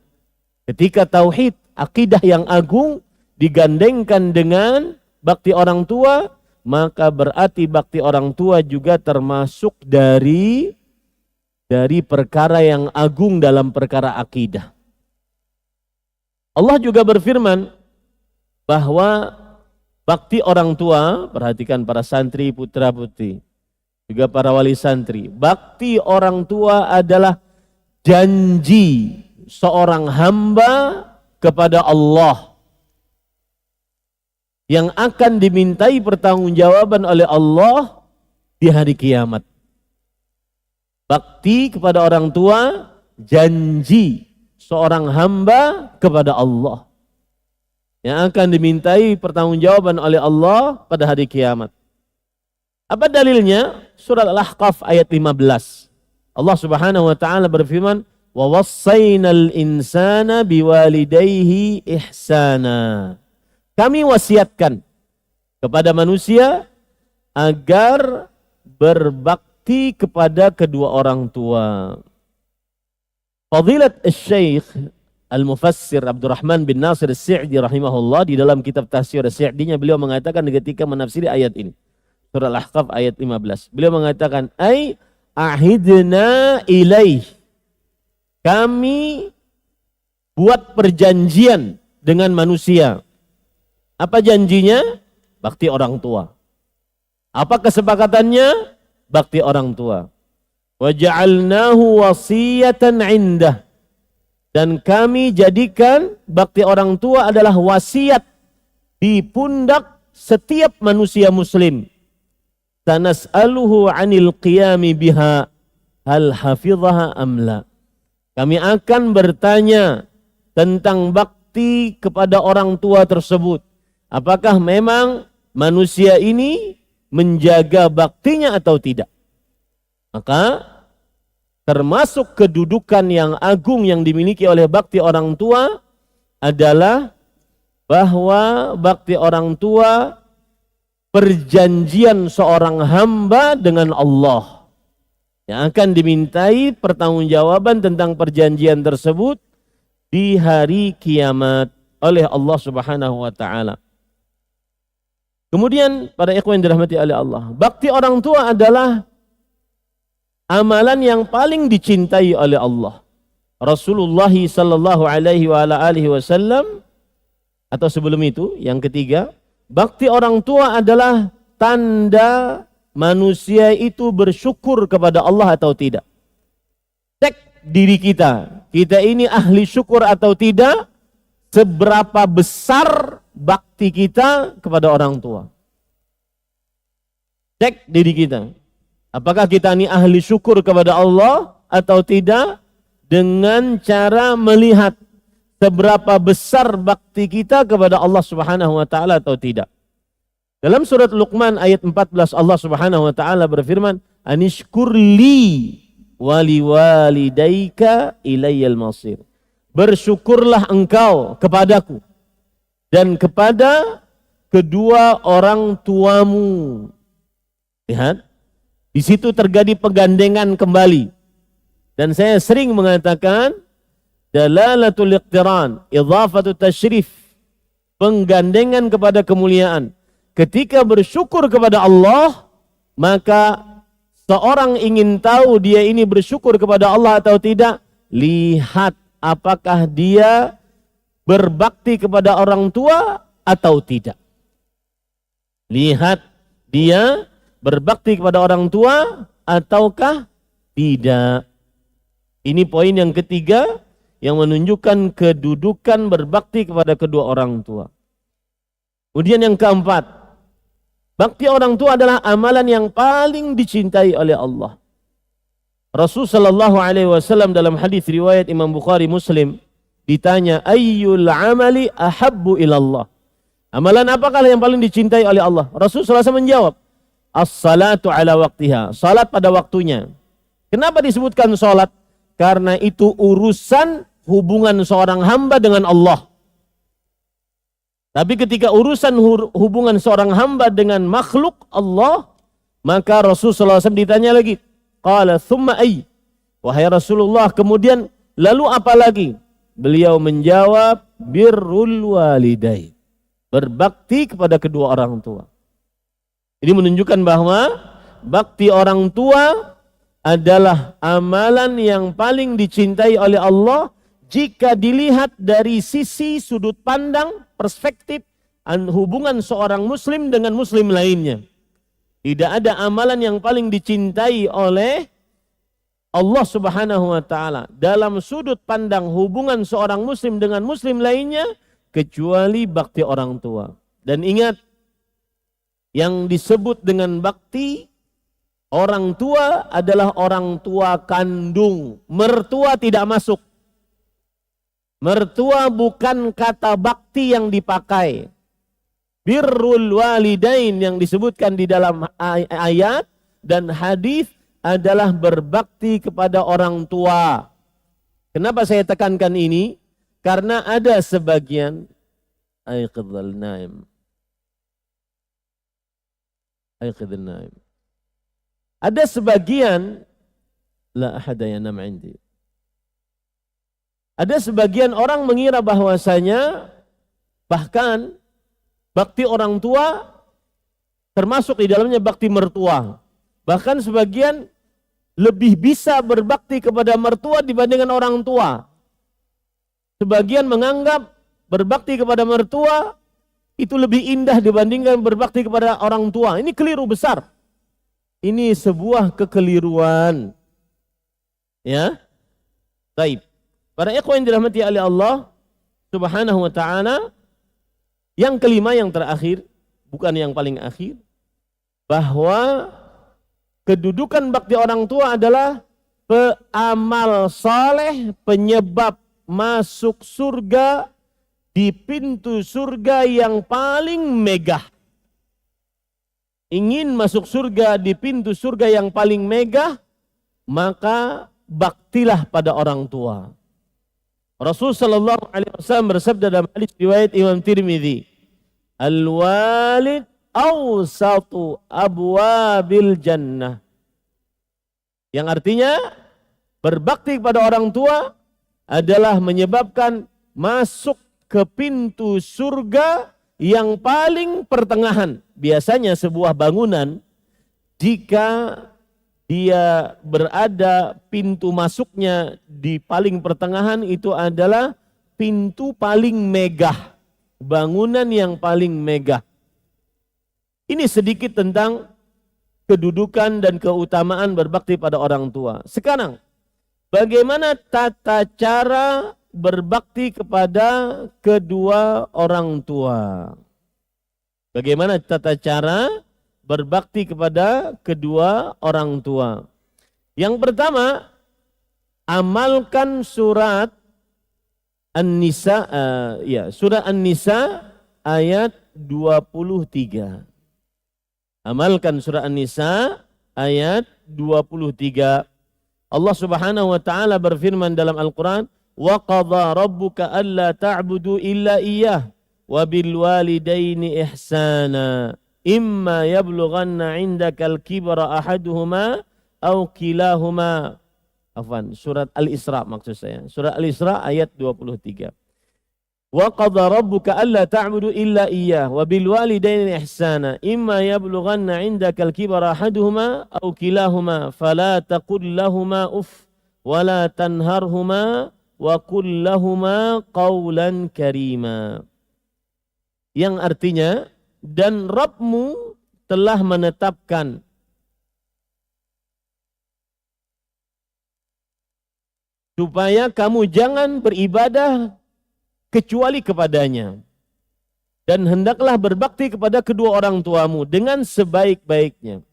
Ketika tauhid, akidah yang agung digandengkan dengan bakti orang tua, maka berarti bakti orang tua juga termasuk dari perkara yang agung dalam perkara akidah. Allah juga berfirman bahwa bakti orang tua, perhatikan para santri putra putri, juga para wali santri. Bakti orang tua adalah janji seorang hamba kepada Allah yang akan dimintai pertanggungjawaban oleh Allah di hari kiamat. Bakti kepada orang tua, janji seorang hamba kepada Allah yang akan dimintai pertanggungjawaban oleh Allah pada hari kiamat. Apa dalilnya? Surat Al-Ahqaf ayat 15. Allah Subhanahu wa taala berfirman, "Wa wassaynal insana biwalidayhi ihsana." Kami wasiatkan kepada manusia agar berbakti kepada kedua orang tua. Fadilat Syekh Al-Mufassir Abdurrahman bin Nasir As-Sa'di rahimahullah di dalam kitab Tafsir As-Sa'dinya beliau mengatakan ketika menafsiri ayat ini, surah Al-Ahqaf ayat 15, beliau mengatakan ahidna ilaih, kami buat perjanjian dengan manusia. Apa janjinya? Bakti orang tua. Apa kesepakatannya? Bakti orang tua. Wa ja'alnahu wasiyatan 'indah. Dan kami jadikan bakti orang tua adalah wasiat di pundak setiap manusia muslim. Tanas'aluhu 'anil qiyami biha hal hafidhaha amla. Kami akan bertanya tentang bakti kepada orang tua tersebut. Apakah memang manusia ini menjaga baktinya atau tidak? Maka termasuk kedudukan yang agung yang dimiliki oleh bakti orang tua adalah bahwa bakti orang tua perjanjian seorang hamba dengan Allah yang akan dimintai pertanggungjawaban tentang perjanjian tersebut di hari kiamat oleh Allah Subhanahu wa taala. Kemudian para ikhwan yang dirahmati oleh Allah, bakti orang tua adalah amalan yang paling dicintai oleh Allah. Rasulullah sallallahu alaihi wa ala alihi wasallam, atau sebelum itu yang ketiga, bakti orang tua adalah tanda manusia itu bersyukur kepada Allah atau tidak. Cek diri kita, kita ini ahli syukur atau tidak, seberapa besar bakti kita kepada orang tua. Cek diri kita, apakah kita ini ahli syukur kepada Allah atau tidak, dengan cara melihat seberapa besar bakti kita kepada Allah Subhanahu wa taala atau tidak. Dalam surat Luqman ayat 14 Allah Subhanahu wa taala berfirman, "Anishkurli wali walidaika ilayyal masir." Bersyukurlah engkau kepadaku dan kepada kedua orang tuamu. Lihat, di situ terjadi pegandengan kembali. Dan saya sering mengatakan dalalatul iqtiran, idhafatu tasyrif, penggandengan kepada kemuliaan. Ketika bersyukur kepada Allah, maka seorang ingin tahu dia ini bersyukur kepada Allah atau tidak, lihat apakah dia berbakti kepada orang tua atau tidak. Lihat dia berbakti kepada orang tua ataukah tidak. Ini poin yang ketiga yang menunjukkan kedudukan berbakti kepada kedua orang tua. Kemudian yang keempat, bakti orang tua adalah amalan yang paling dicintai oleh Allah. Rasulullah sallallahu alaihi wasallam dalam hadis riwayat Imam Bukhari Muslim ditanya, ayyul amali ahabbu ilallah. Amalan apakah yang paling dicintai oleh Allah? Rasulullah SAW menjawab, as-salatu ala waktiha, salat pada waktunya. Kenapa disebutkan salat? Karena itu urusan hubungan seorang hamba dengan Allah. Tapi ketika urusan hubungan seorang hamba dengan makhluk Allah, maka Rasulullah SAW ditanya lagi, qala thumma ay, wahai Rasulullah, kemudian lalu apa lagi? Beliau menjawab, birrul walidain, berbakti kepada kedua orang tua. Ini menunjukkan bahwa bakti orang tua adalah amalan yang paling dicintai oleh Allah jika dilihat dari sisi sudut pandang, perspektif hubungan seorang muslim dengan muslim lainnya. Tidak ada amalan yang paling dicintai oleh Allah Subhanahu wa taala dalam sudut pandang hubungan seorang muslim dengan muslim lainnya kecuali bakti orang tua. Dan ingat, yang disebut dengan bakti orang tua adalah orang tua kandung. Mertua tidak masuk. Mertua bukan kata bakti yang dipakai. Birrul walidain yang disebutkan di dalam ayat dan hadis adalah berbakti kepada orang tua. Kenapa saya tekankan ini? Karena ada sebagian ayqidhal naim. Ayqidhal naim. Ada sebagian, la ahada yanam indi. Ada sebagian orang mengira bahwasanya bahkan bakti orang tua termasuk di dalamnya bakti mertua. Bahkan sebagian lebih bisa berbakti kepada mertua dibandingkan orang tua. Sebagian menganggap berbakti kepada mertua itu lebih indah dibandingkan berbakti kepada orang tua. Ini keliru besar. Ini sebuah kekeliruan. Ya. Baik. Para ikhwan yang dirahmati oleh Allah Subhanahu wa taala, yang kelima, yang terakhir, bukan yang paling akhir, bahwa kedudukan bakti orang tua adalah amal saleh penyebab masuk surga di pintu surga yang paling megah. Ingin masuk surga di pintu surga yang paling megah, maka baktilah pada orang tua. Rasul sallallahu alaihi wasallam bersabda dalam hadis riwayat Imam Tirmidzi, al-walid awsatu abwabil jannah. Yang artinya berbakti kepada orang tua adalah menyebabkan masuk ke pintu surga yang paling pertengahan. Biasanya sebuah bangunan jika dia berada pintu masuknya di paling pertengahan, itu adalah pintu paling megah, bangunan yang paling megah. Ini sedikit tentang kedudukan dan keutamaan berbakti pada orang tua. Sekarang, bagaimana tata cara berbakti kepada kedua orang tua? Bagaimana tata cara berbakti kepada kedua orang tua? Yang pertama, amalkan surat An-Nisa, surah An-Nisa ayat 23. Amalkan surah An-Nisa ayat 23. Allah Subhanahu wa taala berfirman dalam Al-Qur'an, "Wa qadha rabbuka alla ta'budu illa iyyah wa bil walidaini ihsana. Imma yablughanna 'indakal kibra ahaduhuma aw kilahuma." Afwan, surat Al-Isra maksud saya. Surat Al-Isra ayat 23. Wa qadha rabbuka alla ta'budu illa iyyah wa bil walidaini ihsana. Imma yablughanna 'indakal kibra ahaduhuma aw kilahuma fala taqul lahumā uff wa la tanharhuma wa qul lahumā qawlan karīmā. Yang artinya, dan Rabbmu telah menetapkan supaya kamu jangan beribadah kecuali kepadanya, dan hendaklah berbakti kepada kedua orang tuamu dengan sebaik-baiknya.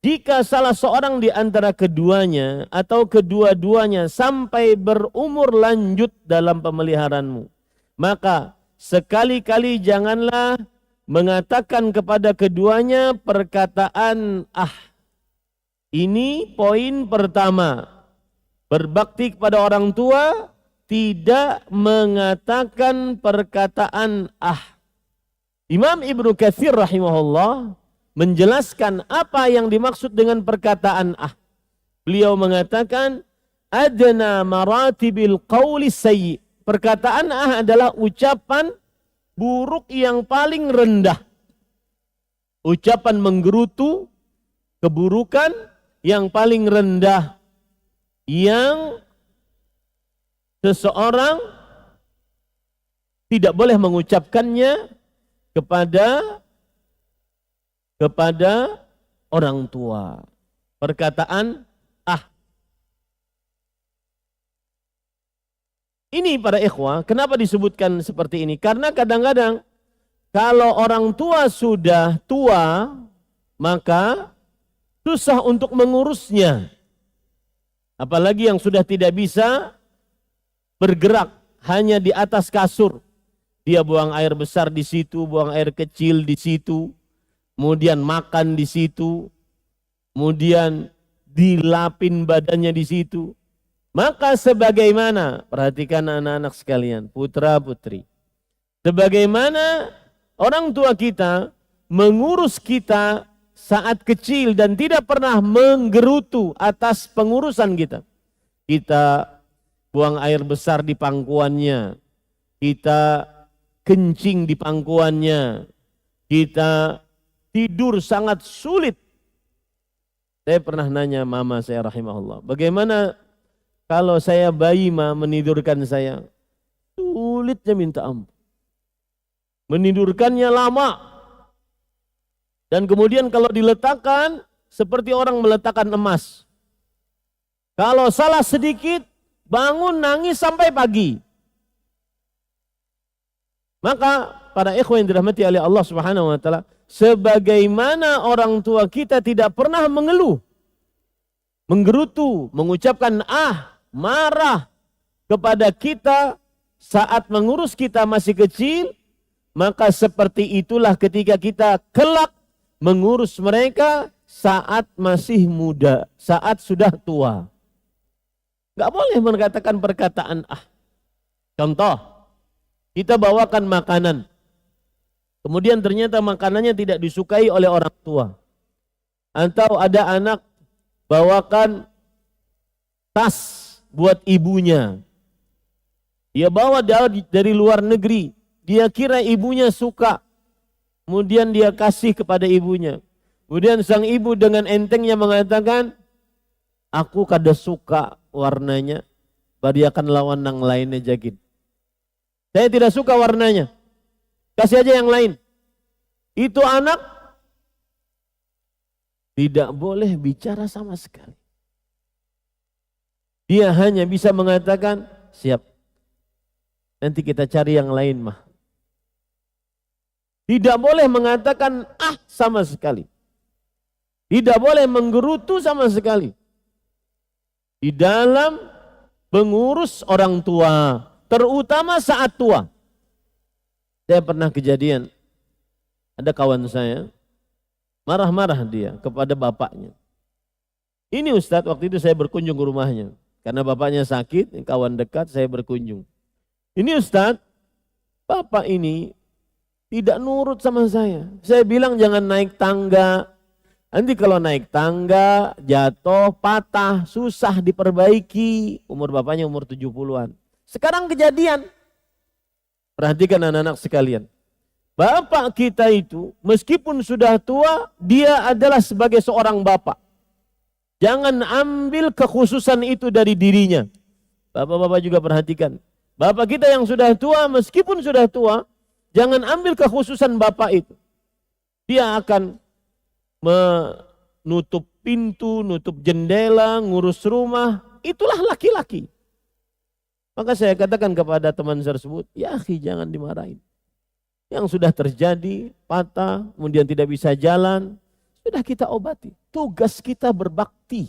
Jika salah seorang di antara keduanya atau kedua-duanya sampai berumur lanjut dalam pemeliharaanmu, maka sekali-kali janganlah mengatakan kepada keduanya perkataan ah. Ini poin pertama. Berbakti kepada orang tua, tidak mengatakan perkataan ah. Imam Ibnu Katsir rahimahullah menjelaskan apa yang dimaksud dengan perkataan ah. Beliau mengatakan, adna maratibil qawli sayyi. Perkataan ah adalah ucapan buruk yang paling rendah. Ucapan menggerutu, keburukan yang paling rendah, yang seseorang tidak boleh mengucapkannya kepada orang tua. Perkataan ah. Ini para ikhwah, kenapa disebutkan seperti ini? Karena kadang-kadang kalau orang tua sudah tua, maka susah untuk mengurusnya. Apalagi yang sudah tidak bisa bergerak, hanya di atas kasur. Dia buang air besar di situ, buang air kecil di situ, kemudian makan di situ, kemudian dilapin badannya di situ. Maka sebagaimana, perhatikan anak-anak sekalian, putra-putri, sebagaimana orang tua kita mengurus kita saat kecil dan tidak pernah menggerutu atas pengurusan kita. Kita buang air besar di pangkuannya, kita kencing di pangkuannya, kita tidur sangat sulit. Saya pernah nanya mama saya rahimahullah, bagaimana kalau saya bayi menidurkan saya? Sulitnya minta ampun. Menidurkannya lama. Dan kemudian kalau diletakkan, seperti orang meletakkan emas. Kalau salah sedikit, bangun nangis sampai pagi. Maka para ikhwan yang dirahmati oleh Allah Subhanahu wa taala, sebagaimana orang tua kita tidak pernah mengeluh, menggerutu, mengucapkan ah, marah kepada kita saat mengurus kita masih kecil, maka seperti itulah ketika kita kelak mengurus mereka saat masih muda, saat sudah tua. Gak boleh mengatakan perkataan ah. Contoh, kita bawakan makanan, kemudian ternyata makanannya tidak disukai oleh orang tua. Atau ada anak bawakan tas buat ibunya. Dia bawa dari luar negeri. Dia kira ibunya suka. Kemudian dia kasih kepada ibunya. Kemudian sang ibu dengan entengnya mengatakan, Aku kada suka warnanya, bariakan lawan yang lainnya jagin. Saya tidak suka warnanya, kasih aja yang lain. Itu anak tidak boleh bicara sama sekali. Dia hanya bisa mengatakan, siap, nanti kita cari yang lain mah. Tidak boleh mengatakan sama sekali. Tidak boleh menggerutu sama sekali. Di dalam mengurus orang tua, terutama saat tua. Saya pernah kejadian, ada kawan saya, marah-marah dia kepada bapaknya. Ini Ustadz, waktu itu saya berkunjung ke rumahnya. Karena bapaknya sakit, kawan dekat, saya berkunjung. Ini Ustadz, bapak ini tidak nurut sama saya. Saya bilang jangan naik tangga. Nanti kalau naik tangga, jatuh, patah, susah diperbaiki. Umur bapaknya umur 70-an. Sekarang kejadian. Perhatikan anak-anak sekalian. Bapak kita itu meskipun sudah tua, dia adalah sebagai seorang bapak. Jangan ambil kekhususan itu dari dirinya. Bapak-bapak juga perhatikan. Bapak kita yang sudah tua, meskipun sudah tua, jangan ambil kekhususan bapak itu. Dia akan menutup pintu, nutup jendela, ngurus rumah. Itulah laki-laki. Maka saya katakan kepada teman tersebut, ya akhi jangan dimarahin. Yang sudah terjadi, patah, kemudian tidak bisa jalan, sudah kita obati. Tugas kita berbakti.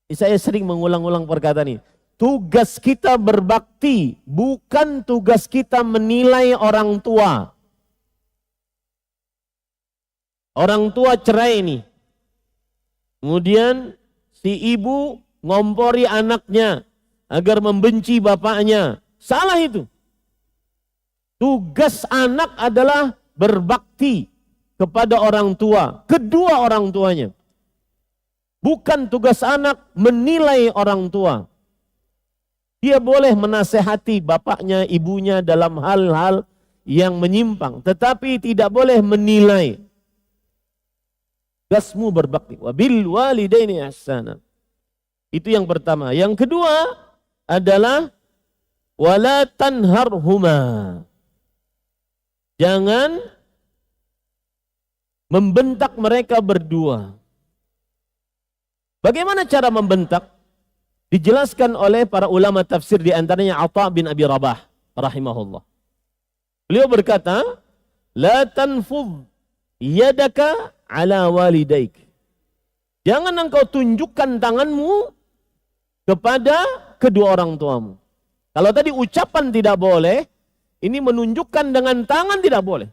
Saya sering mengulang-ulang perkataan ini. Tugas kita berbakti, bukan tugas kita menilai orang tua. Orang tua cerai ini. Kemudian si ibu ngompori anaknya agar membenci bapaknya. Salah itu. Tugas anak adalah berbakti kepada orang tua, kedua orang tuanya. Bukan tugas anak menilai orang tua. Dia boleh menasehati bapaknya, ibunya dalam hal-hal yang menyimpang, tetapi tidak boleh menilai. Tugasmu berbakti. Wabil walidaini ihsana. Itu yang pertama. Yang kedua adalah wala tanharhuma. Jangan membentak mereka berdua. Bagaimana cara membentak? Dijelaskan oleh para ulama tafsir, di antaranya Atha bin Abi Rabah rahimahullah. Beliau berkata, la tanfudh yadaka ala walidaik. Jangan engkau tunjukkan tanganmu kepada kedua orang tuamu. Kalau tadi ucapan tidak boleh, ini menunjukkan dengan tangan tidak boleh.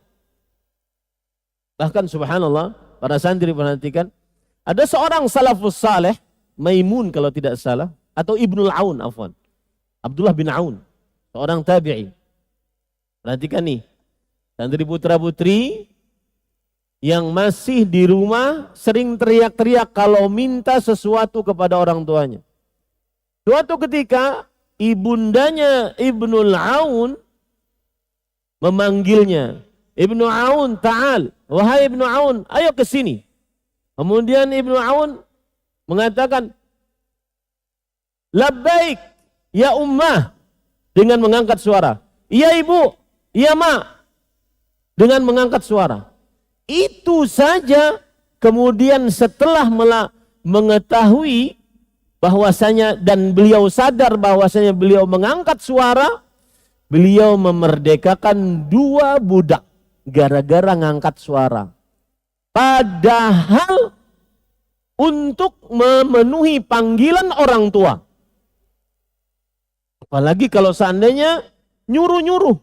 Bahkan subhanallah, para santri perhatikan, ada seorang salafus saleh, Maimun kalau tidak salah, atau Ibnul Aun, afwan. Abdullah bin Aun, seorang tabi'i. Perhatikan nih, santri putra-putri yang masih di rumah sering teriak-teriak kalau minta sesuatu kepada orang tuanya. Suatu ketika ibundanya Ibnul Aun memanggilnya, Ibnu Aun, ta'al, wahai Ibnu Aun, ayo ke sini. Kemudian Ibnu Aun mengatakan, labbaik ya ummah, dengan mengangkat suara. Iya ibu, iya mak, dengan mengangkat suara. Itu saja. Kemudian setelah mengetahui bahwasanya dan beliau sadar bahwasanya beliau mengangkat suara, beliau memerdekakan 2 budak gara-gara ngangkat suara. Padahal untuk memenuhi panggilan orang tua. Apalagi kalau seandainya nyuruh-nyuruh.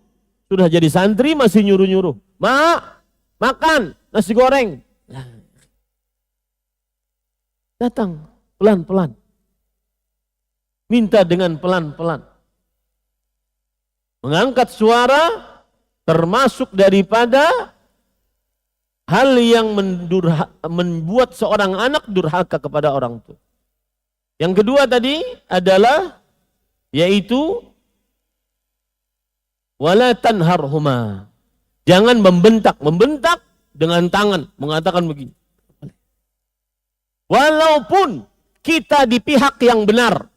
Sudah jadi santri masih nyuruh-nyuruh. Mak, makan nasi goreng. Datang pelan-pelan. Minta dengan pelan-pelan. Mengangkat suara termasuk daripada hal yang membuat seorang anak durhaka kepada orang tua. Yang kedua tadi adalah yaitu wala tanharhuma. Jangan membentak dengan tangan, mengatakan begini. Walaupun kita di pihak yang benar.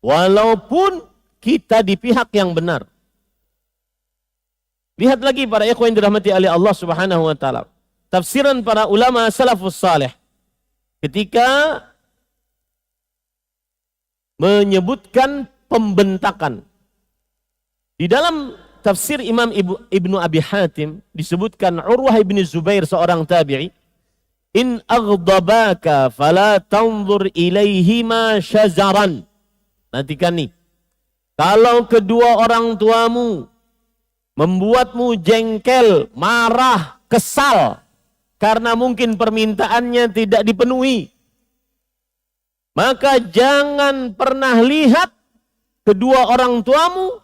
Walaupun kita di pihak yang benar. Lihat lagi para ikhwan yang dirahmati oleh Allah Subhanahu wa taala. Tafsiran para ulama salafus saleh ketika menyebutkan pembentakan. Di dalam tafsir Imam Ibnu Abi Hatim disebutkan Urwah ibn Zubair seorang tabi'i, in aghdabaka fala tanzur ilaihima syazaran. Nantikan nih. Kalau kedua orang tuamu membuatmu jengkel, marah, kesal karena mungkin permintaannya tidak dipenuhi, maka jangan pernah lihat kedua orang tuamu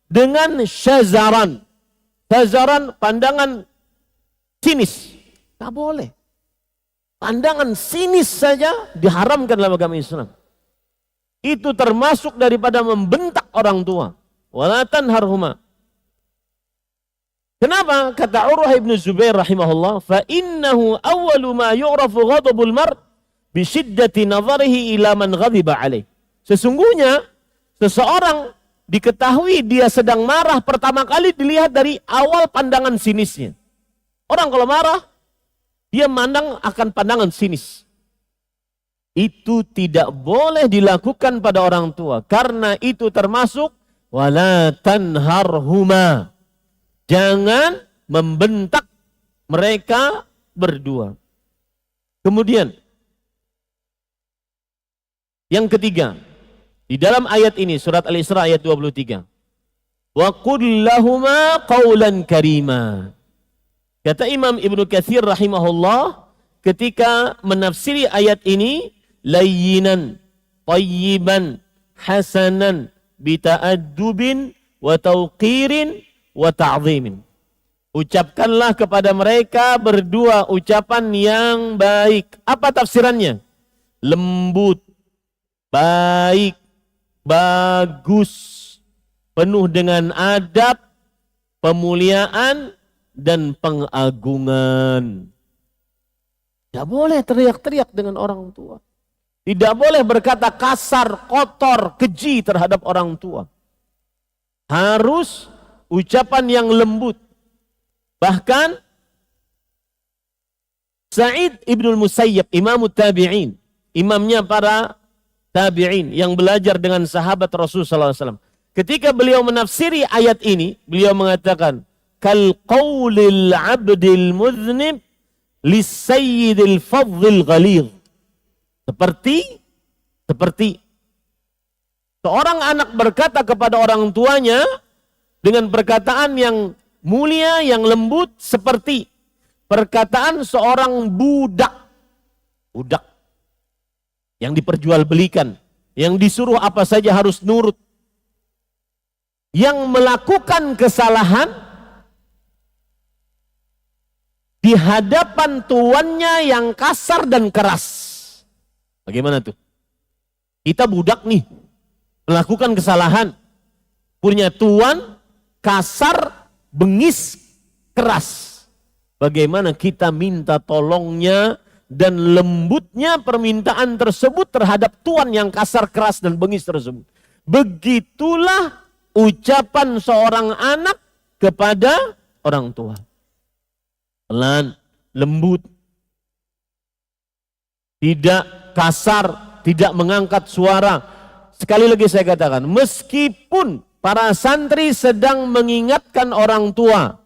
dengan syazaran. Syazaran pandangan sinis. Tak boleh. Pandangan sinis saja diharamkan dalam agama Islam. Itu termasuk daripada membentak orang tua. Wala tanharhuma. Kenapa? Kata Urwah ibn Zubair rahimahullah, fa innahu awwalu ma yu'rafu ghadabul mar' bi syiddati nazarihi ila man ghadiba alaih. Sesungguhnya seseorang diketahui dia sedang marah pertama kali dilihat dari awal pandangan sinisnya. Orang kalau marah dia mandang akan pandangan sinis. Itu tidak boleh dilakukan pada orang tua karena itu termasuk wala tanharhuma. Jangan membentak mereka berdua. Kemudian yang ketiga, di dalam ayat ini surat Al-Isra ayat 23. Wa qul lahuma qawlan karima. Kata Imam Ibnu Katsir rahimahullah ketika menafsiri ayat ini, layyinan tayyiban hasanan bita'addubin wa tauqirin wa ta'zimin. Ucapkanlah kepada mereka berdua ucapan yang baik. Apa tafsirannya? Lembut, baik, bagus, penuh dengan adab, pemuliaan, dan pengagungan. Tidak boleh teriak-teriak dengan orang tua. Tidak boleh berkata kasar, kotor, keji terhadap orang tua. Harus ucapan yang lembut. Bahkan Sa'id ibnul Musayyab, imam tabi'in, imamnya para tabi'in yang belajar dengan sahabat Rasulullah SAW. Ketika beliau menafsiri ayat ini, beliau mengatakan, kal qawlil abdil muznib lisayyidil fadhil ghalidh. Seperti seorang anak berkata kepada orang tuanya dengan perkataan yang mulia, yang lembut, seperti perkataan seorang budak yang diperjualbelikan, yang disuruh apa saja harus nurut, yang melakukan kesalahan di hadapan tuannya yang kasar dan keras. Bagaimana tuh? Kita budak nih, melakukan kesalahan, punya tuan kasar, bengis, keras. Bagaimana kita minta tolongnya dan lembutnya permintaan tersebut terhadap tuan yang kasar, keras, dan bengis tersebut. Begitulah ucapan seorang anak kepada orang tua. Pelan, lembut, tidak kasar, tidak mengangkat suara. Sekali lagi saya katakan, meskipun para santri sedang mengingatkan orang tua,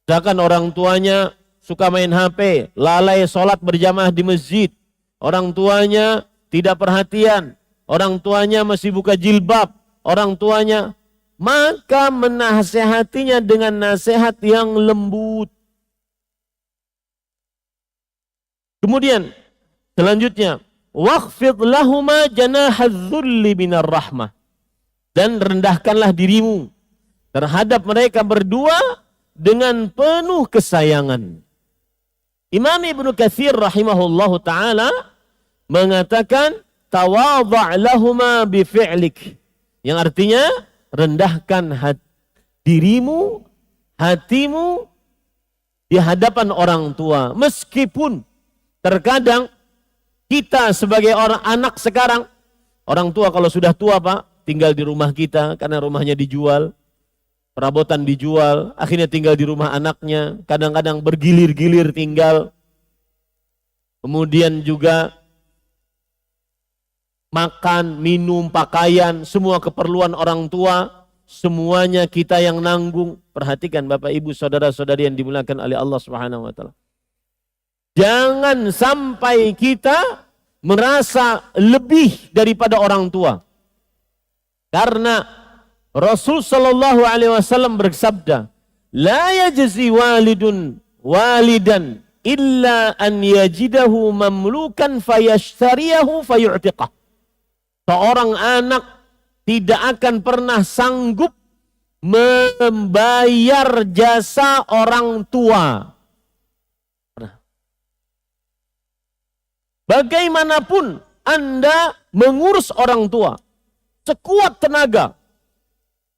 sedangkan orang tuanya suka main HP, lalai sholat berjamaah di masjid, orang tuanya tidak perhatian, orang tuanya masih buka jilbab, orang tuanya, maka menasehatinya dengan nasihat yang lembut. Kemudian selanjutnya, waqfid lahuma janahadz dzulli minar rahmah. Dan rendahkanlah dirimu terhadap mereka berdua dengan penuh kesayangan. Imam Ibnu Katsir rahimahullahu taala mengatakan tawadha' lahuma bi fi'lik. Yang artinya rendahkan dirimu, hatimu di hadapan orang tua. Meskipun terkadang Kita sebagai orang anak sekarang, orang tua kalau sudah tua Pak, tinggal di rumah kita karena rumahnya dijual, perabotan dijual, akhirnya tinggal di rumah anaknya, kadang-kadang bergilir-gilir tinggal. Kemudian juga makan, minum, pakaian, semua keperluan orang tua, semuanya kita yang nanggung. Perhatikan Bapak Ibu saudara-saudari yang dimuliakan oleh Allah Subhanahu wa taala. Jangan sampai kita merasa lebih daripada orang tua. Karena Rasul sallallahu alaihi wasallam bersabda, "La yajzi walidun walidan illa an yajidahu mamlukan fayashtariyahu fayu'tiqah." Seorang anak tidak akan pernah sanggup membayar jasa orang tua. Bagaimanapun Anda mengurus orang tua, sekuat tenaga,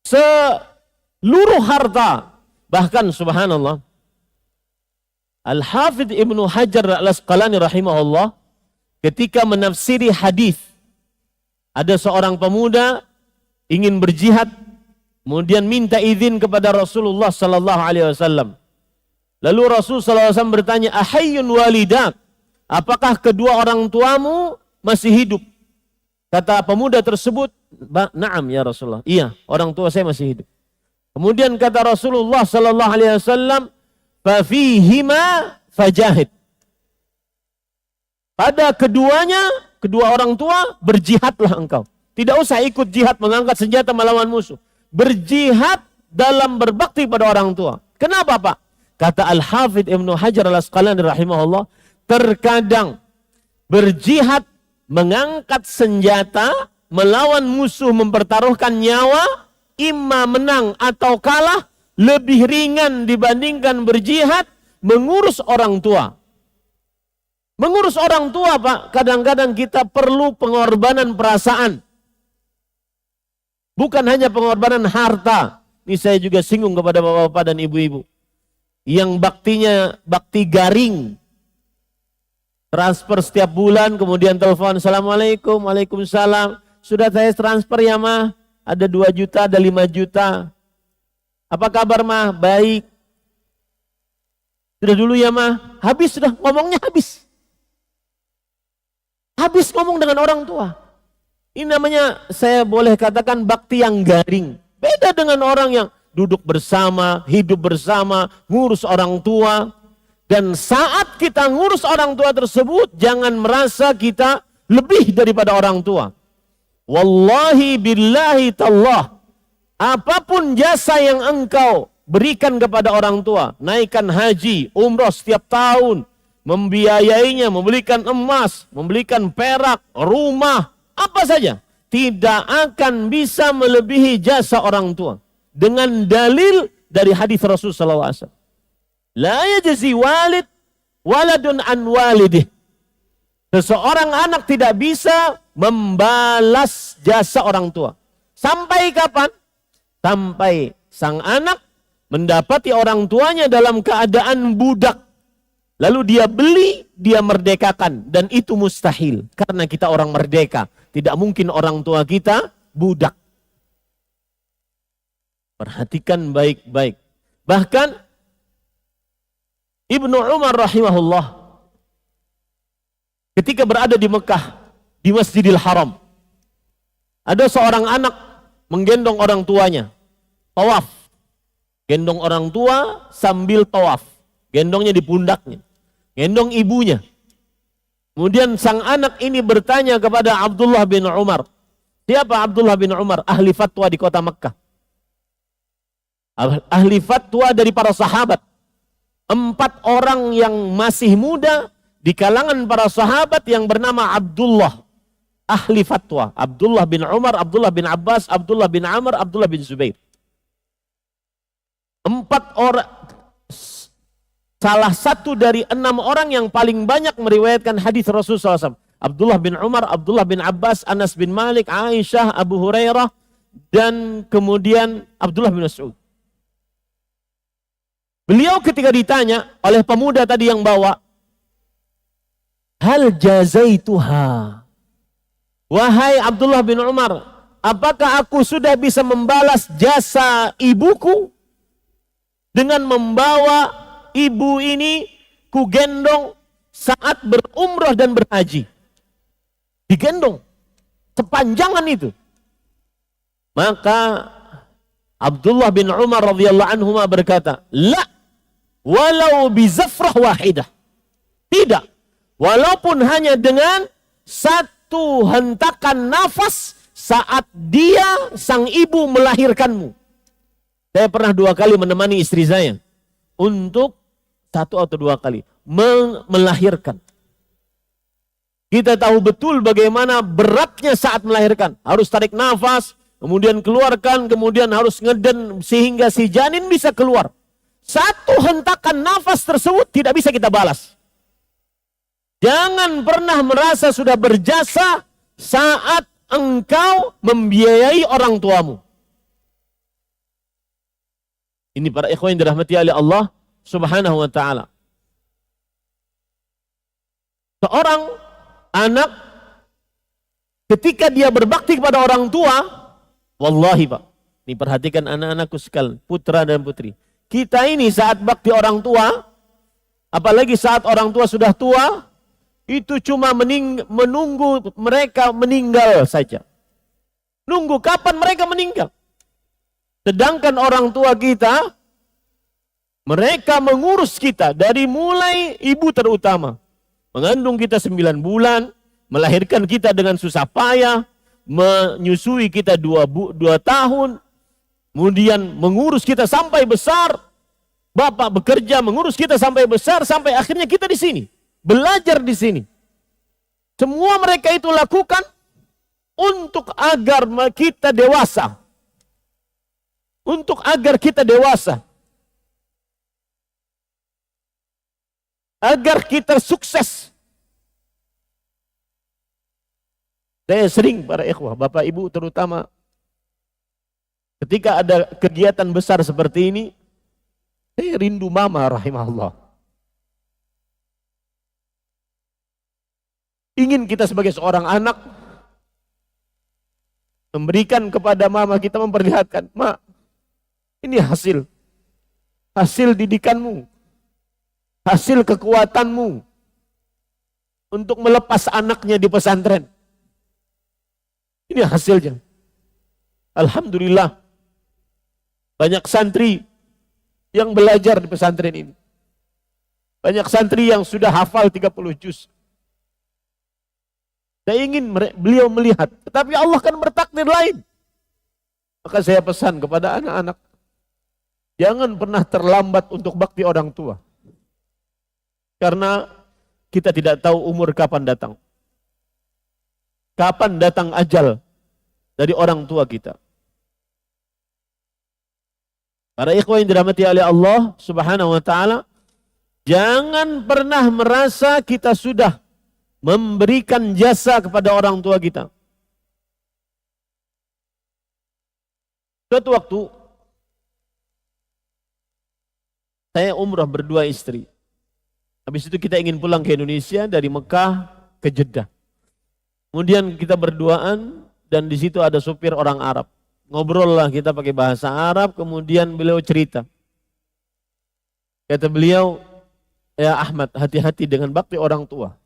seluruh harta, bahkan subhanallah, Al-Hafidh Ibnu Hajar Al-Asqalani rahimahullah ketika menafsiri hadis, ada seorang pemuda ingin berjihad, kemudian minta izin kepada Rasulullah sallallahu alaihi wasallam. Lalu Rasul sallallahu alaihi wasallam bertanya, "Ahayyun walidak?" Apakah kedua orang tuamu masih hidup? Kata pemuda tersebut, "Na'am ya Rasulullah." Iya, orang tua saya masih hidup. Kemudian kata Rasulullah sallallahu alaihi wasallam, "Fa fihima fajahid." Pada keduanya, kedua orang tua, berjihadlah engkau. Tidak usah ikut jihad mengangkat senjata melawan musuh. Berjihad dalam berbakti pada orang tua. Kenapa Pak? Kata Al-Hafidh Ibnu Hajar Al-Asqalani rahimahullah, terkadang berjihad, mengangkat senjata, melawan musuh, mempertaruhkan nyawa, imma menang atau kalah, lebih ringan dibandingkan berjihad, mengurus orang tua. Mengurus orang tua Pak, kadang-kadang kita perlu pengorbanan perasaan. Bukan hanya pengorbanan harta. Ini saya juga singgung kepada bapak-bapak dan ibu-ibu. Yang baktinya, bakti garing. Transfer setiap bulan, kemudian telepon, "Assalamualaikum," "Waalaikumsalam." "Sudah saya transfer ya mah, ada 2 juta, ada 5 juta. Apa kabar mah?" "Baik." "Sudah dulu ya mah." Habis sudah, ngomongnya habis. Habis ngomong dengan orang tua. Ini namanya, saya boleh katakan, bakti yang garing. Beda dengan orang yang duduk bersama, hidup bersama, ngurus orang tua. Dan saat kita ngurus orang tua tersebut, jangan merasa kita lebih daripada orang tua. Wallahi billahi tallah, apapun jasa yang engkau berikan kepada orang tua, naikkan haji, umroh setiap tahun, membiayainya, membelikan emas, membelikan perak, rumah, apa saja, tidak akan bisa melebihi jasa orang tua. Dengan dalil dari hadis Rasul sallallahu alaihi wasallam. La yajzi walid waladun an walidih. Seseorang anak tidak bisa membalas jasa orang tua. Sampai kapan? Sampai sang anak mendapati orang tuanya dalam keadaan budak. Lalu dia beli, dia merdekakan. Dan itu mustahil. Karena kita orang merdeka. Tidak mungkin orang tua kita budak. Perhatikan baik-baik. Bahkan Ibnu Umar rahimahullah ketika berada di Mekah, di Masjidil Haram, ada seorang anak menggendong orang tuanya, tawaf. Gendong orang tua sambil tawaf. Gendongnya di pundaknya. Gendong ibunya. Kemudian sang anak ini bertanya kepada Abdullah bin Umar. Siapa Abdullah bin Umar? Ahli fatwa di kota Mekah. Ahli fatwa dari para sahabat. 4 orang yang masih muda di kalangan para sahabat yang bernama Abdullah. Ahli fatwa. Abdullah bin Umar, Abdullah bin Abbas, Abdullah bin Amr, Abdullah bin Zubair. 4 orang. Salah satu dari 6 orang yang paling banyak meriwayatkan hadis Rasulullah SAW. Abdullah bin Umar, Abdullah bin Abbas, Anas bin Malik, Aisyah, Abu Hurairah, dan kemudian Abdullah bin Mas'ud. Beliau ketika ditanya oleh pemuda tadi yang bawa, hal jazaituha. Wahai Abdullah bin Umar, apakah aku sudah bisa membalas jasa ibuku dengan membawa ibu ini kugendong saat berumrah dan berhaji? Digendong sepanjangan itu. Maka Abdullah bin Umar radhiyallahu anhu berkata, la, walau bizafrah wahidah. Tidak, walaupun hanya dengan satu hentakan nafas saat dia, sang ibu, melahirkanmu. Saya pernah 2 kali menemani istri saya untuk 1 atau 2 kali melahirkan. Kita tahu betul bagaimana beratnya saat melahirkan. Harus tarik nafas, kemudian keluarkan, kemudian harus ngeden sehingga si janin bisa keluar. Satu hentakan nafas tersebut tidak bisa kita balas. Jangan pernah merasa sudah berjasa saat engkau membiayai orang tuamu. Ini para ikhwan yang dirahmati oleh Allah Subhanahu wa ta'ala. Seorang anak ketika dia berbakti kepada orang tua, wallahi Pak, ini perhatikan anak-anakku sekalian, putra dan putri. Kita ini saat bakti orang tua, apalagi saat orang tua sudah tua, itu cuma menunggu mereka meninggal saja. Nunggu kapan mereka meninggal. Sedangkan orang tua kita, mereka mengurus kita dari mulai ibu terutama. Mengandung kita 9 bulan, melahirkan kita dengan susah payah, menyusui kita 2 tahun, kemudian mengurus kita sampai besar. Bapak bekerja mengurus kita sampai besar, sampai akhirnya kita di sini. Belajar di sini. Semua mereka itu lakukan untuk agar kita dewasa. Untuk agar kita dewasa. Agar kita sukses. Saya sering para ikhwah, bapak ibu terutama, ketika ada kegiatan besar seperti ini, saya rindu mama rahimahullah. Ingin kita sebagai seorang anak memberikan kepada mama kita, memperlihatkan, Ma, ini hasil didikanmu, hasil kekuatanmu untuk melepas anaknya di pesantren. Ini hasilnya. Alhamdulillah, banyak santri yang belajar di pesantren ini. Banyak santri yang sudah hafal 30 juz. Saya ingin beliau melihat, tetapi Allah kan bertakdir lain. Maka saya pesan kepada anak-anak, jangan pernah terlambat untuk bakti orang tua. Karena kita tidak tahu umur kapan datang. Kapan datang ajal dari orang tua kita. Para ikhwan yang dirahmati oleh Allah Subhanahu wa ta'ala, jangan pernah merasa kita sudah memberikan jasa kepada orang tua kita. Suatu waktu saya umrah berdua istri. Habis itu kita ingin pulang ke Indonesia dari Mekah ke Jeddah. Kemudian kita berduaan dan di situ ada supir orang Arab. Ngobrol lah kita pakai bahasa Arab, kemudian beliau cerita. Kata beliau, ya Ahmad, hati-hati dengan bakti orang tua.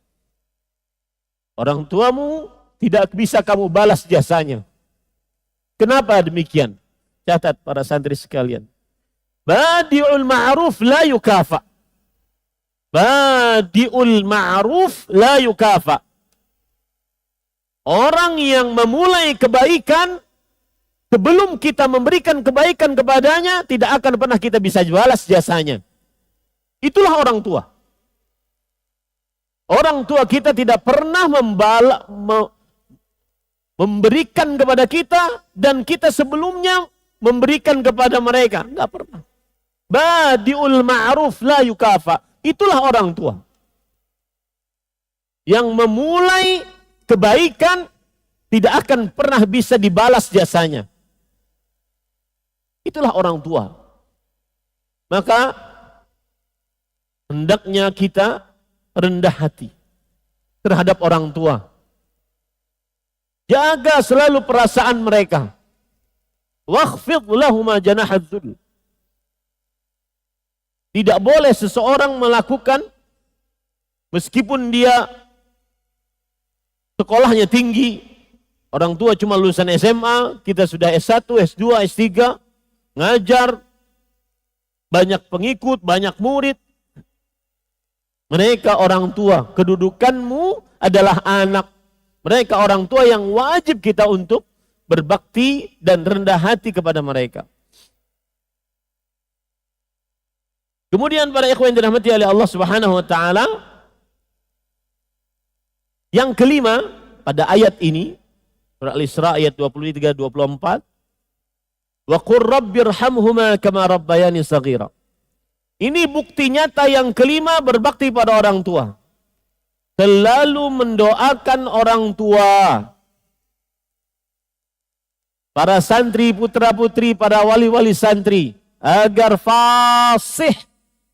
Orang tuamu tidak bisa kamu balas jasanya. Kenapa demikian? Catat para santri sekalian. Badi'ul ma'ruf la yukafa. Badi'ul ma'ruf la yukafa. Orang yang memulai kebaikan, sebelum kita memberikan kebaikan kepadanya, tidak akan pernah kita bisa balas jasanya. Itulah orang tua. Orang tua kita tidak pernah memberikan kepada kita dan kita sebelumnya memberikan kepada mereka. Enggak pernah. Badi'ul ma'ruf la yukafa. Itulah orang tua. Yang memulai kebaikan tidak akan pernah bisa dibalas jasanya. Itulah orang tua. Maka hendaknya kita rendah hati. terhadap orang tua. Jaga selalu perasaan mereka. Wakhfid lahuma janahadz dzul. Tidak boleh seseorang melakukan, meskipun dia sekolahnya tinggi, orang tua cuma lulusan SMA, kita sudah S1, S2, S3, ngajar, banyak pengikut, banyak murid. Mereka orang tua, kedudukanmu adalah anak. Mereka orang tua yang wajib kita untuk berbakti dan rendah hati kepada mereka. Kemudian para ikhwan yang dirahmati oleh Allah Subhanahu wa taala, yang kelima pada ayat ini, surah Al-Isra ayat 23 24, wa qur rabbirhamhuma kama rabbayani shaghira. Ini bukti nyata yang kelima berbakti pada orang tua. Selalu mendoakan orang tua. Para santri, putra-putri, para wali-wali santri, agar fasih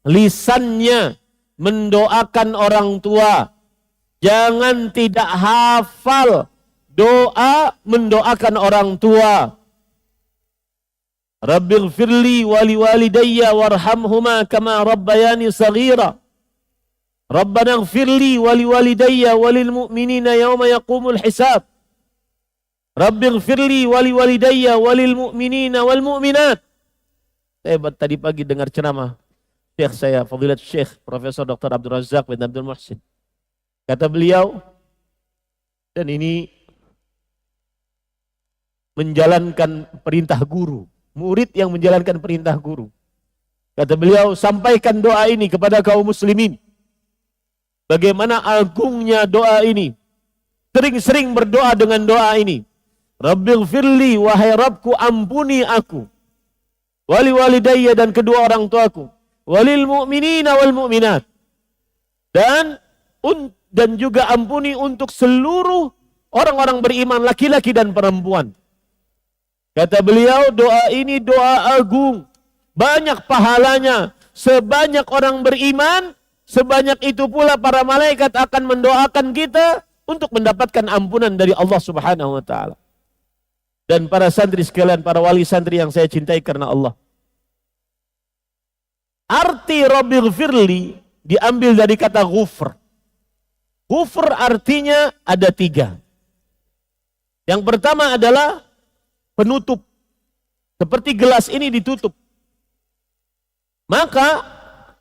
lisannya mendoakan orang tua. Jangan tidak hafal doa mendoakan orang tua. Rabbighfirli wali walidayya warhamhuma kama rabbayani shaghira. Rabbana ighfirli wali walidayya walil mu'minina yawma yaqumul hisab. Rabbighfirli wali walidayya walil mu'minina wal mu'minat. Saya tadi pagi dengar ceramah Syekh saya, Fadilat Syekh Profesor Dr. Abdul Razak bin Abdul Muhsin. Kata beliau, dan ini menjalankan perintah guru, murid yang menjalankan perintah guru. Kata beliau, sampaikan doa ini kepada kaum muslimin. Bagaimana agungnya doa ini. Sering-sering berdoa dengan doa ini. Rabbighfirli, wahai Rabbku, ampuni aku. Wali walidayya, dan kedua orang tuaku. Walil mu'minina wal mu'minat. Dan juga ampuni untuk seluruh orang-orang beriman, laki-laki dan perempuan. Kata beliau, doa ini doa agung. Banyak pahalanya. Sebanyak orang beriman, sebanyak itu pula para malaikat akan mendoakan kita untuk mendapatkan ampunan dari Allah Subhanahu wa taala. Dan para santri sekalian, para wali santri yang saya cintai karena Allah. Arti Rabbighfirli diambil dari kata ghufr. Ghufr artinya ada 3. Yang pertama adalah penutup. Seperti gelas ini ditutup. Maka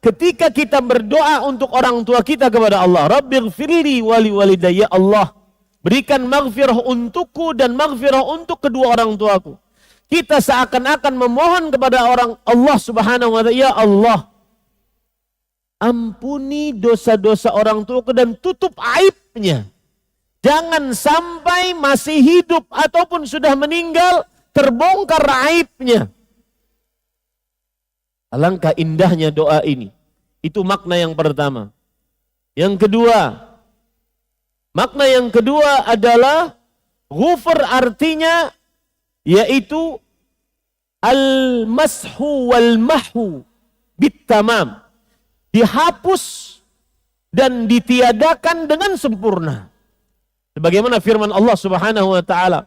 ketika kita berdoa untuk orang tua kita kepada Allah, Rabbighfirli wali walidayya, Allah berikan maghfirah untukku dan maghfirah untuk kedua orang tuaku. Kita seakan-akan memohon kepada Allah Subhanahu wa ta'ala, ya Allah, ampuni dosa-dosa orang tuaku dan tutup aibnya. Jangan sampai masih hidup ataupun sudah meninggal terbongkar aibnya. Alangkah indahnya doa ini. Itu makna yang pertama. Yang kedua, makna yang kedua adalah ghufr artinya yaitu al-mashu wal-mahu bitamam. Dihapus dan ditiadakan dengan sempurna. Sebagaimana firman Allah Subhanahu wa taala,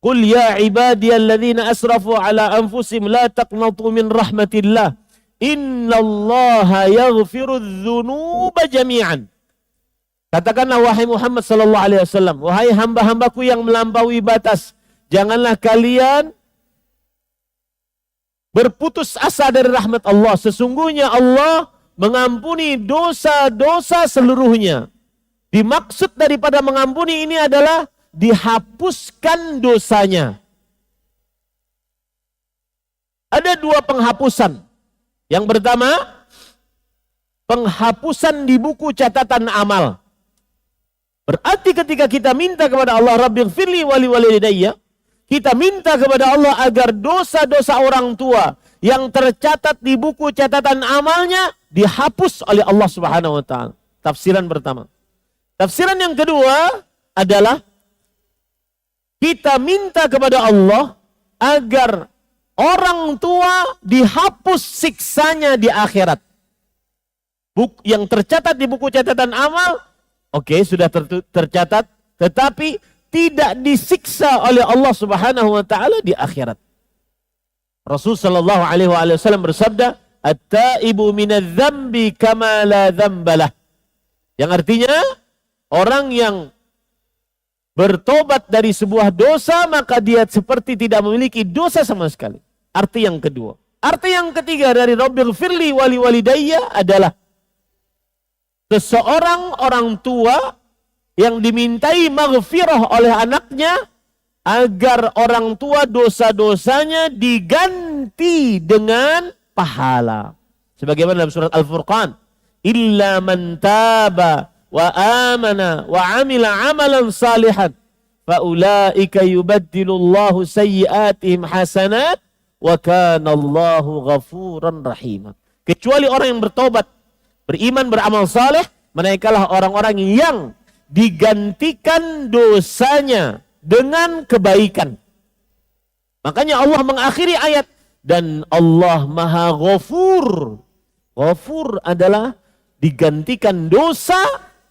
"Qul ya ibadiyalladzina asrafu ala anfusihim la taqnatu min rahmatillah. Innallaha yaghfirudz dzunuba jami'an." Katakanlah wahai Muhammad sallallahu alaihi wasallam, wahai hamba-hambaku yang melampaui batas, janganlah kalian berputus asa dari rahmat Allah. Sesungguhnya Allah mengampuni dosa-dosa seluruhnya. Dimaksud daripada mengampuni ini adalah dihapuskan dosanya. Ada 2 penghapusan. Yang pertama, penghapusan di buku catatan amal. Berarti ketika kita minta kepada Allah, Rabbighfirli wali walidayya, kita minta kepada Allah agar dosa-dosa orang tua yang tercatat di buku catatan amalnya dihapus oleh Allah Subhanahu wa taala. Tafsiran pertama. Tafsiran yang kedua adalah kita minta kepada Allah agar orang tua dihapus siksanya di akhirat. Yang tercatat di buku catatan amal Oke, sudah tercatat, tetapi tidak disiksa oleh Allah Subhanahu wa taala di akhirat. Rasul sallallahu alaihi wasallam bersabda, "At-taibu minadz-dzambi kama la dzambalah." Yang artinya, orang yang bertobat dari sebuah dosa, maka dia seperti tidak memiliki dosa sama sekali. Arti yang kedua. Arti yang ketiga dari Rabbighfirli wali walidayya adalah seseorang orang tua yang dimintai maghfirah oleh anaknya agar orang tua dosa-dosanya diganti dengan pahala. Sebagaimana dalam surat Al-Furqan, illa man taba wa amana wa amila amalan salihan faulaika yubaddilullahu sayyiatihim hasanat wa kana Allahu ghafuran rahima. Kecuali orang yang bertobat, beriman, beramal saleh, merekalah orang-orang yang digantikan dosanya dengan kebaikan. Makanya Allah mengakhiri ayat, dan Allah Maha Ghafur. Ghafur adalah digantikan dosa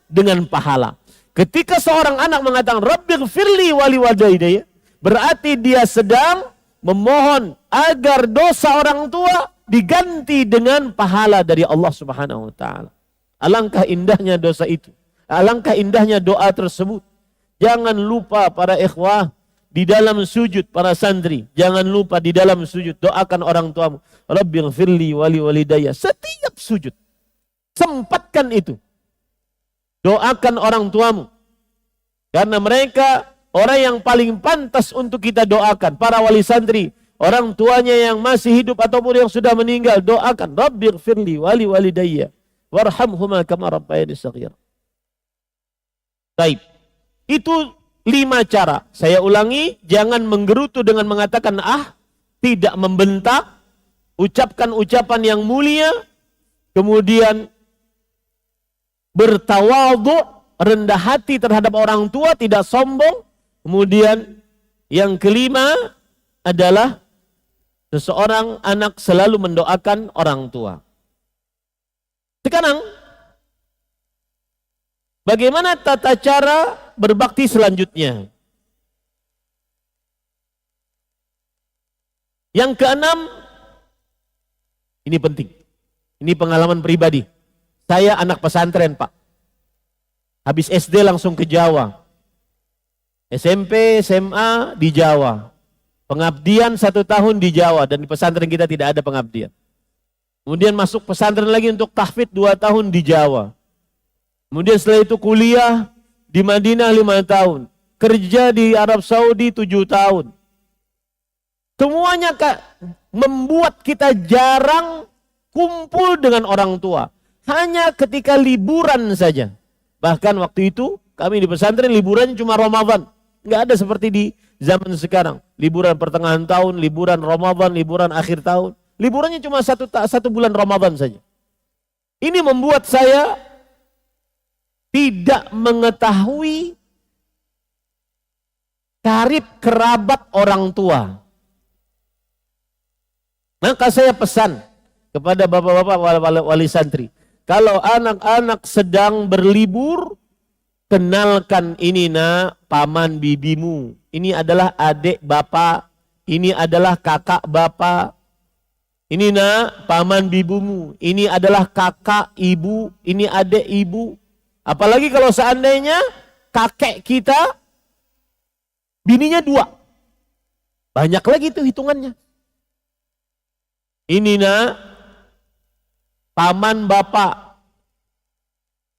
dengan pahala. Ketika seorang anak mengatakan Rabbighfirli wali walidayya, berarti dia sedang memohon agar dosa orang tua diganti dengan pahala dari Allah Subhanahu wa taala. Alangkah indahnya dosa itu. Alangkah indahnya doa tersebut. Jangan lupa para ikhwah, di dalam sujud para santri, jangan lupa di dalam sujud doakan orang tuamu. Rabbighfirli wali walidayya. Setiap sujud sempatkan itu. Doakan orang tuamu. Karena mereka orang yang paling pantas untuk kita doakan. Para wali santri, orang tuanya yang masih hidup ataupun yang sudah meninggal, doakan Rabbighfirli wali walidayya warhamhuma kama rabbayani shaghira. Baik. Itu 5 cara. Saya ulangi, jangan menggerutu dengan mengatakan tidak membentak, ucapkan ucapan yang mulia, kemudian bertawadhu, rendah hati terhadap orang tua, tidak sombong. Kemudian yang kelima adalah seseorang anak selalu mendoakan orang tua. Sekarang, bagaimana tata cara berbakti selanjutnya? Yang keenam, ini penting. Ini pengalaman pribadi. Saya anak pesantren, Pak. Habis SD langsung ke Jawa. SMP, SMA di Jawa. Pengabdian 1 tahun di Jawa, dan di pesantren kita tidak ada pengabdian. Kemudian masuk pesantren lagi untuk tahfidz 2 tahun di Jawa. Kemudian setelah itu kuliah di Madinah 5 tahun. Kerja di Arab Saudi 7 tahun. Semuanya membuat kita jarang kumpul dengan orang tua. Hanya ketika liburan saja. Bahkan waktu itu kami di pesantren liburannya cuma Ramadan. Nggak ada seperti di zaman sekarang. Liburan pertengahan tahun, liburan Ramadan, liburan akhir tahun. Liburannya cuma satu bulan Ramadan saja. Ini membuat saya tidak mengetahui karib kerabat orang tua. Maka saya pesan kepada bapak-bapak wali santri, kalau anak-anak sedang berlibur, kenalkan ini nak paman bibimu. Ini adalah adik bapak, ini adalah kakak bapak. Ini nak paman bibumu, ini adalah kakak ibu, ini adik ibu. Apalagi kalau seandainya kakek kita bininya 2. Banyak lagi tuh hitungannya. Ini nak paman bapak,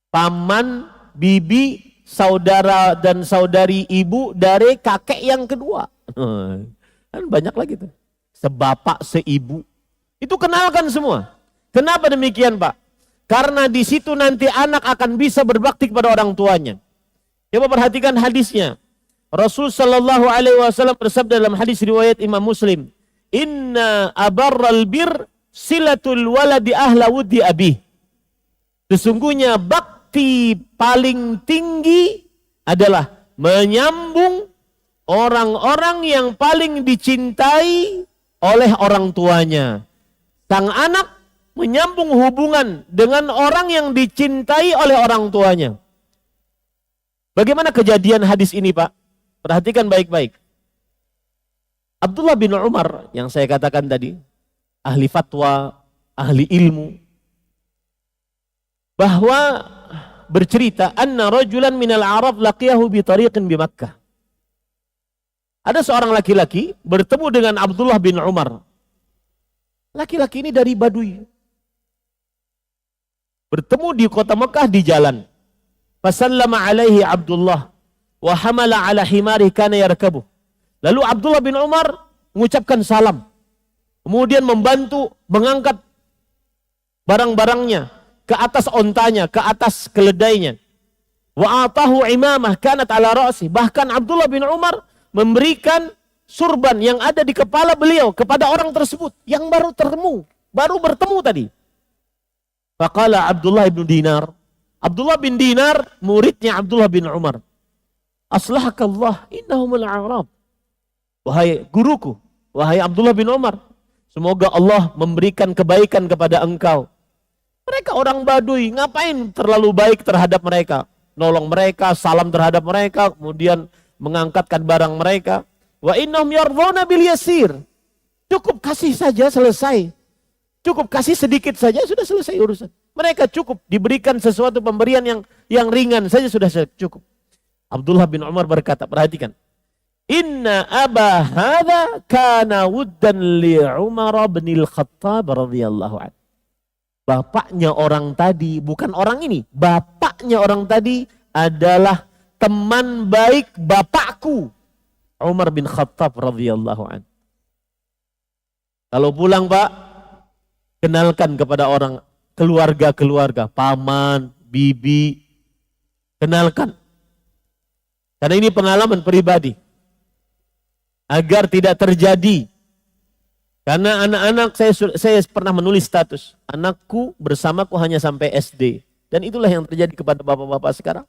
paman bibi, saudara dan saudari ibu dari kakek yang kedua. Kan banyak lagi tuh. Sebapak, seibu. Itu kenalkan semua. Kenapa demikian, Pak? Karena di situ nanti anak akan bisa berbakti kepada orang tuanya. Coba perhatikan hadisnya. Rasul sallallahu alaihi wasallam bersabda dalam hadis riwayat Imam Muslim, "Inna abarral bir silatul waladi ahla wudi abih." Sesungguhnya bakti paling tinggi adalah menyambung orang-orang yang paling dicintai oleh orang tuanya. Sang anak menyambung hubungan dengan orang yang dicintai oleh orang tuanya. Bagaimana kejadian hadis ini, Pak? Perhatikan baik-baik. Abdullah bin Umar yang saya katakan tadi, ahli fatwa, ahli ilmu, bahwa bercerita anna rajulan minal Arab laqiyahu bi tariqin bi Makkah. Ada seorang laki-laki bertemu dengan Abdullah bin Umar. Laki-laki ini dari Baduy. Bertemu di kota Mekah di jalan. Fasallama alaihi Abdullah wa hamala ala himari kana yarkabuh. Lalu Abdullah bin Umar mengucapkan salam. Kemudian membantu mengangkat barang-barangnya ke atas ontanya, ke atas keledainya. Wa atahu imamah kanat ala ra'si. Bahkan Abdullah bin Umar memberikan surban yang ada di kepala beliau kepada orang tersebut yang baru bertemu tadi. Faqala Abdullah bin Dinar. Abdullah bin Dinar, muridnya Abdullah bin Umar. Aslahakallah innahumul a'rab. Wahai guruku, wahai Abdullah bin Umar, semoga Allah memberikan kebaikan kepada engkau. Mereka orang Baduy, ngapain terlalu baik terhadap mereka? Nolong mereka, salam terhadap mereka, kemudian mengangkatkan barang mereka. Wa innahum yardhuna bil yasir. Cukup kasih saja selesai. Cukup kasih sedikit saja sudah selesai urusan. Mereka cukup diberikan sesuatu pemberian yang ringan saja sudah cukup. Abdullah bin Umar berkata, perhatikan. Inna aba hadha kana wuddan li Umar bin al-Khattab radhiyallahu anhu. Bapaknya orang tadi, bukan orang ini. Bapaknya orang tadi adalah teman baik bapakku. Umar bin Khattab radhiyallahu anhu. Kalau pulang, Pak, kenalkan kepada orang, keluarga-keluarga, paman, bibi, kenalkan. Karena ini pengalaman pribadi. Agar tidak terjadi. Karena anak-anak, saya pernah menulis status, anakku bersamaku hanya sampai SD. Dan itulah yang terjadi kepada bapak-bapak sekarang.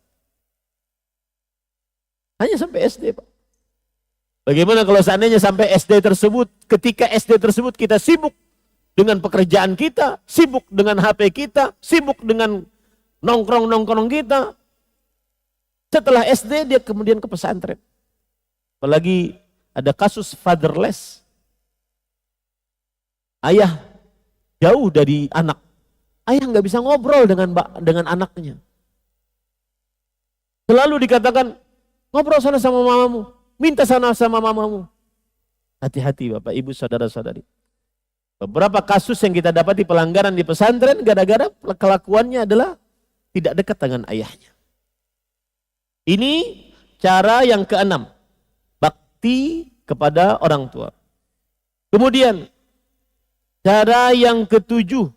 Hanya sampai SD, Pak. Bagaimana kalau seandainya sampai SD tersebut, ketika SD tersebut kita sibuk dengan pekerjaan kita, sibuk dengan HP kita, sibuk dengan nongkrong-nongkrong kita. Setelah SD dia kemudian ke pesantren. Apalagi ada kasus fatherless. Ayah jauh dari anak. Ayah nggak bisa ngobrol dengan anaknya. Selalu dikatakan, ngobrol sana sama mamamu, minta sana sama mamamu. Hati-hati Bapak, Ibu, saudara-saudari. Beberapa kasus yang kita dapati pelanggaran di pesantren gara-gara kelakuannya adalah tidak dekat dengan ayahnya. Ini cara yang keenam, bakti kepada orang tua. Kemudian cara yang ketujuh,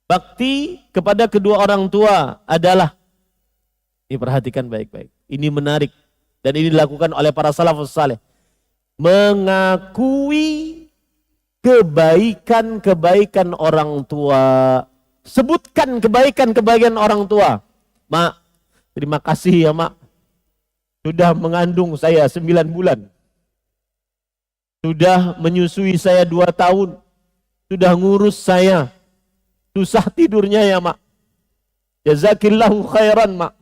bakti kepada kedua orang tua adalah, ini perhatikan baik-baik, ini menarik dan ini dilakukan oleh para salafus saleh, mengakui kebaikan-kebaikan orang tua. Sebutkan kebaikan-kebaikan orang tua. Mak, terima kasih ya Mak, sudah mengandung saya 9 bulan, sudah menyusui saya 2 tahun, sudah ngurus saya, susah tidurnya ya Mak, jazakillahu khairan Mak.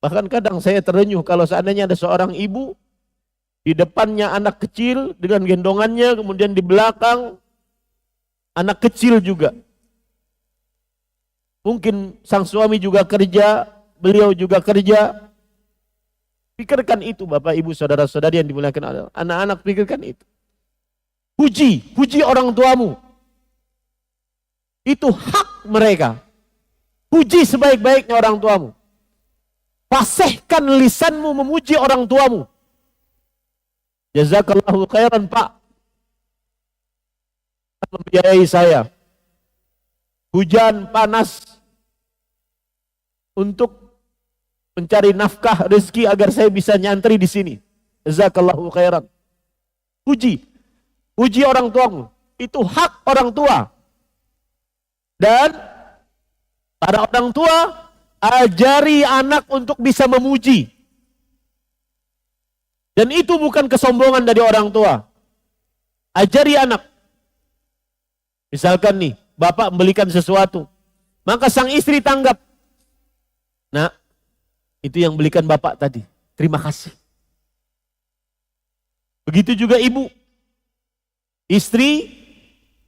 Bahkan kadang saya terenyuh kalau seandainya ada seorang ibu, di depannya anak kecil dengan gendongannya, kemudian di belakang anak kecil juga. Mungkin sang suami juga kerja, beliau juga kerja. Pikirkan itu Bapak, Ibu, saudara-saudari yang dimuliakan Allah. Anak-anak pikirkan itu. Puji orang tuamu. Itu hak mereka. Puji sebaik-baiknya orang tuamu. Fasihkan lisanmu memuji orang tuamu. Jazakallahu khairan Pak, membiayai saya. Hujan panas untuk mencari nafkah rezeki agar saya bisa nyantri di sini. Jazakallahu khairan. Puji orang tuamu. Itu hak orang tua. Dan para orang tua, ajari anak untuk bisa memuji. Dan itu bukan kesombongan dari orang tua. Ajari anak. Misalkan nih, bapak membelikan sesuatu, maka sang istri tanggap. Nah, Itu yang belikan bapak tadi. Terima kasih. Begitu juga ibu. Istri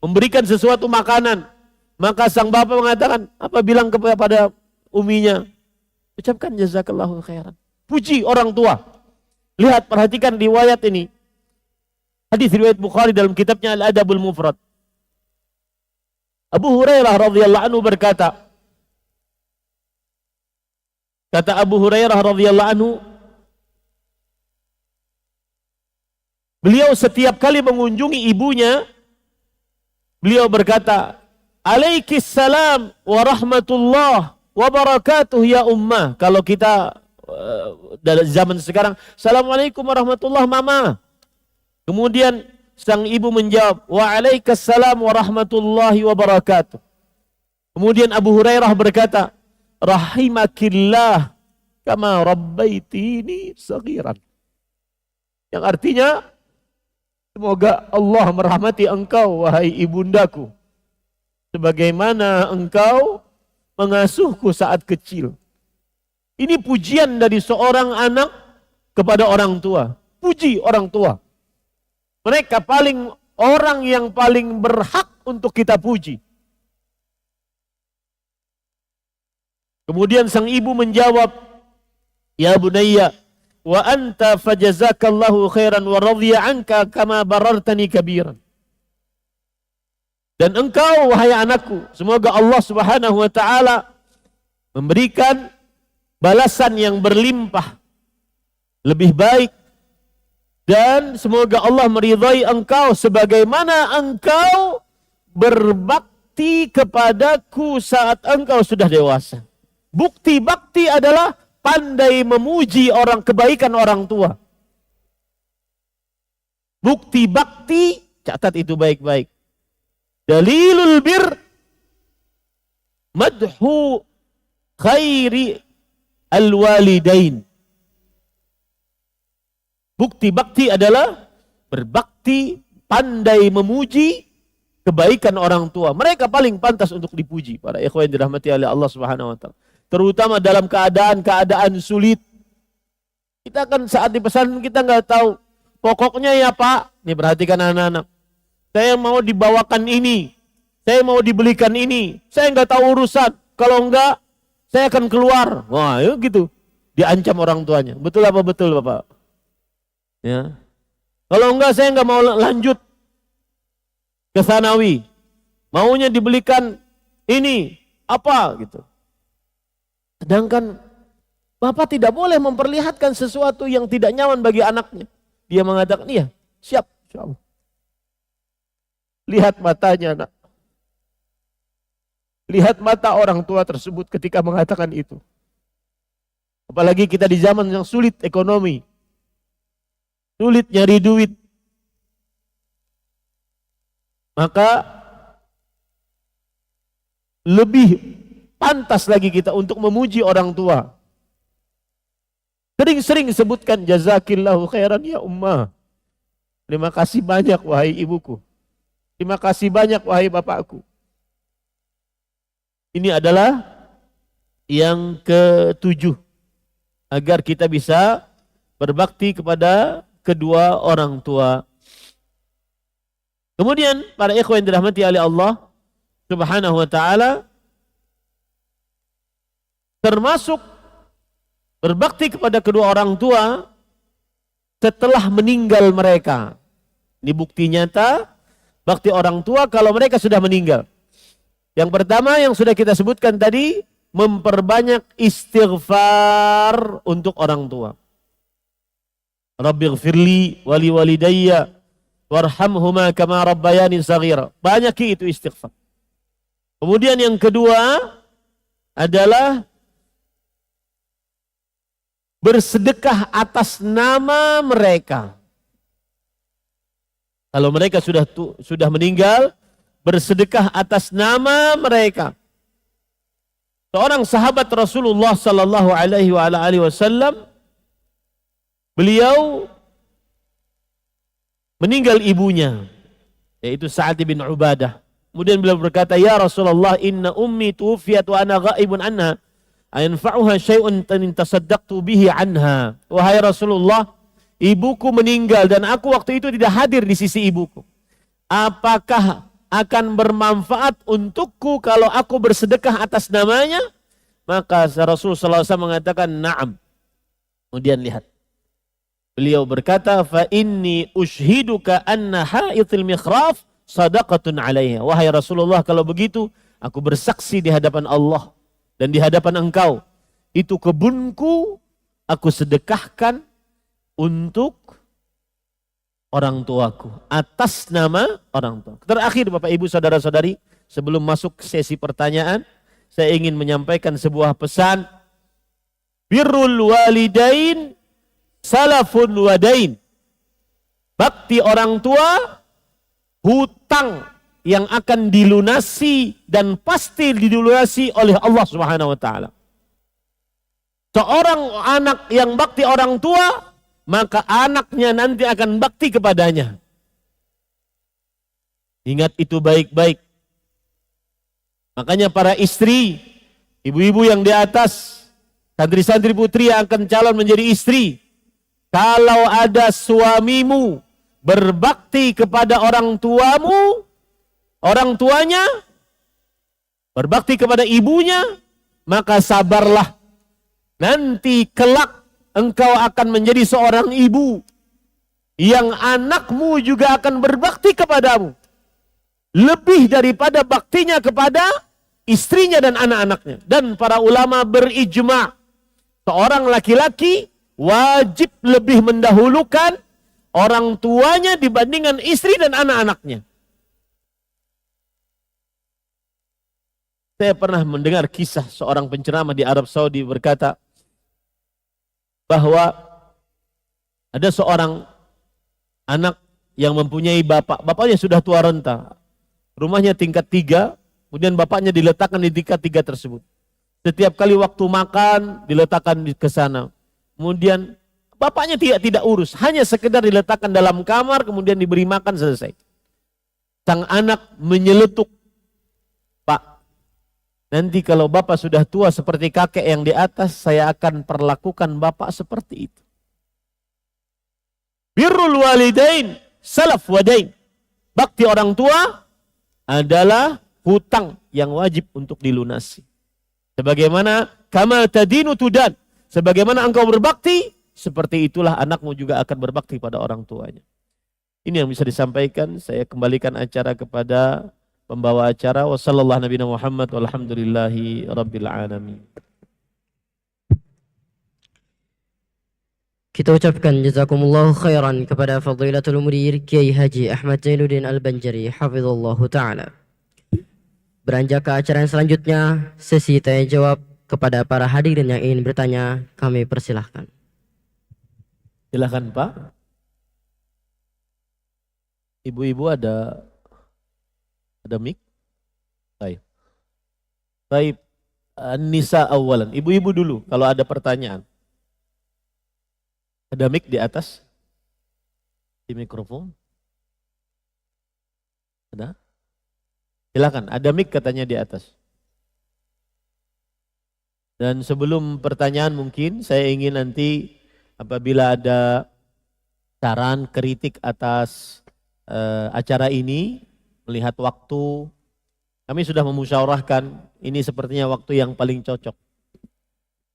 memberikan sesuatu makanan. Maka sang bapak mengatakan, apa bilang kepada uminya? Ucapkan jazakallahu khairan. Puji orang tua. Lihat, perhatikan riwayat ini. Hadis riwayat Bukhari dalam kitabnya Al-Adabul Mufrad. Abu Hurairah radhiyallahu anhu berkata, kata Abu Hurairah radhiyallahu anhu, beliau setiap kali mengunjungi ibunya, beliau berkata, "Alaikis salam wa rahmatullah wa barakatuh ya ummah." Kalau kita dalam zaman sekarang, "Assalamualaikum warahmatullahi mama." Kemudian sang ibu menjawab, "Waalaikumsalam warahmatullahi wabarakatuh." Kemudian Abu Hurairah berkata, "Rahimakillah kama rabbaitini saghiran." Yang artinya, semoga Allah merahmati engkau wahai ibundaku, sebagaimana engkau mengasuhku saat kecil. Ini pujian dari seorang anak kepada orang tua. Puji orang tua. Mereka orang yang paling berhak untuk kita puji. Kemudian sang ibu menjawab, "Ya bunayya, wa anta fajazakallahu khairan wa radhiya anka kama barartani kabiran." Dan engkau wahai anakku, semoga Allah Subhanahu wa taala memberikan balasan yang berlimpah lebih baik, dan semoga Allah meridhai engkau sebagaimana engkau berbakti kepadaku saat engkau sudah dewasa. Bukti bakti adalah pandai memuji kebaikan orang tua. Bukti bakti, catat itu baik-baik. Dalilul bir madhu khairi al-walidain. Bukti bakti adalah berbakti, pandai memuji kebaikan orang tua. Mereka paling pantas untuk dipuji, para ikhwan yang dirahmati oleh Allah Subhanahu wa taala. Terutama dalam keadaan sulit. Kita kan saat di pesantren kita nggak tahu. Pokoknya ya Pak, nih perhatikan anak-anak. Saya mau dibawakan ini, saya mau dibelikan ini. Saya nggak tahu urusan. Kalau enggak, saya akan keluar. Wah, gitu. Diancam orang tuanya. Betul apa betul Bapak? Ya. Kalau enggak saya enggak mau lanjut ke sanawi. Maunya dibelikan ini, apa gitu. Sedangkan Bapak tidak boleh memperlihatkan sesuatu yang tidak nyaman bagi anaknya. Dia mengatakan, "Iya, siap, insyaallah." Lihat matanya, nak. Lihat mata orang tua tersebut ketika mengatakan itu. Apalagi kita di zaman yang sulit ekonomi. Sulit nyari duit. Maka lebih pantas lagi kita untuk memuji orang tua. Sering-sering sebutkan jazakillahu khairan ya ummah. Terima kasih banyak wahai ibuku. Terima kasih banyak wahai bapakku. Ini adalah yang ke-7. Agar kita bisa berbakti kepada kedua orang tua. Kemudian para ikhwan yang dirahmati oleh Allah Subhanahu wa taala, termasuk berbakti kepada kedua orang tua setelah meninggal mereka. Ini bukti nyata bakti orang tua kalau mereka sudah meninggal. Yang pertama yang sudah kita sebutkan tadi, memperbanyak istighfar untuk orang tua. Rabbighfirli wali walidayya warhamhuma kama rabbayani shaghira. Banyak itu istighfar. Kemudian yang kedua adalah bersedekah atas nama mereka. Kalau mereka sudah meninggal, bersedekah atas nama mereka. Seorang sahabat Rasulullah sallallahu alaihi wasallam, beliau meninggal ibunya, yaitu Sa'ad bin Ubadah. Kemudian beliau berkata, "Ya Rasulullah, inna ummi tuwfiyat wa ana ghaibun anha." Ainfa'uha syai'un tasaddaqtu bihi anha. Wahai Rasulullah, ibuku meninggal dan aku waktu itu tidak hadir di sisi ibuku. Apakah akan bermanfaat untukku kalau aku bersedekah atas namanya? Maka Rasulullah SAW mengatakan na'am. Kemudian lihat. Beliau berkata, fa inni ushhiduka anna haithil mikhraf sadaqatun alaiha. Wahai Rasulullah, kalau begitu aku bersaksi di hadapan Allah dan di hadapan engkau. Itu kebunku aku sedekahkan untuk orang tuaku. Atas nama orang tua. Terakhir Bapak Ibu Saudara-saudari, sebelum masuk ke sesi pertanyaan, saya ingin menyampaikan sebuah pesan. Birrul walidain salafun wadain. Bakti orang tua, hutang yang akan dilunasi dan pasti dilunasi oleh Allah Subhanahu wa taala. Seorang anak yang bakti orang tua, maka anaknya nanti akan bakti kepadanya. Ingat itu baik-baik. Makanya para istri, ibu-ibu yang di atas, santri-santri putri yang akan calon menjadi istri, kalau ada suamimu berbakti kepada orang tuamu, orang tuanya berbakti kepada ibunya, maka sabarlah. Nanti kelak engkau akan menjadi seorang ibu yang anakmu juga akan berbakti kepadamu. Lebih daripada baktinya kepada istrinya dan anak-anaknya. Dan para ulama berijma, seorang laki-laki wajib lebih mendahulukan orang tuanya dibandingkan istri dan anak-anaknya. Saya pernah mendengar kisah seorang penceramah di Arab Saudi berkata bahwa ada seorang anak yang mempunyai bapak. Bapaknya sudah tua renta. Rumahnya tingkat 3, kemudian bapaknya diletakkan di tingkat 3 tersebut. Setiap kali waktu makan diletakkan ke sana. Kemudian bapaknya tidak urus, hanya sekedar diletakkan dalam kamar kemudian diberi makan selesai. Sang anak menyeletuk, "Pak, nanti kalau bapak sudah tua seperti kakek yang di atas, saya akan perlakukan bapak seperti itu." Birrul walidain salaf wadain. Bakti orang tua adalah hutang yang wajib untuk dilunasi. Sebagaimana kama tadinu tudan, sebagaimana engkau berbakti, seperti itulah anakmu juga akan berbakti pada orang tuanya. Ini yang bisa disampaikan. Saya kembalikan acara kepada pembawa acara. Wassallallahu nabiyana Muhammad walhamdulillahi rabbil alamin. Kita ucapkan jazakumullahu khairan kepada Fadilatul Mudir Kiai Haji Ahmad Zainuddin Al-Banjari hafizallahu taala. Beranjak ke acara yang selanjutnya, sesi tanya jawab kepada para hadirin yang ingin bertanya, kami persilahkan. Silakan Pak. Ibu-ibu ada mic? Baik. Baik. Nisa awalan. Ibu-ibu dulu kalau ada pertanyaan. Ada mic di atas? Di mikrofon? Ada? Silakan, ada mic katanya di atas. Dan sebelum pertanyaan mungkin saya ingin nanti apabila ada saran, kritik atas acara ini, melihat waktu, kami sudah memusyawarahkan ini sepertinya waktu yang paling cocok.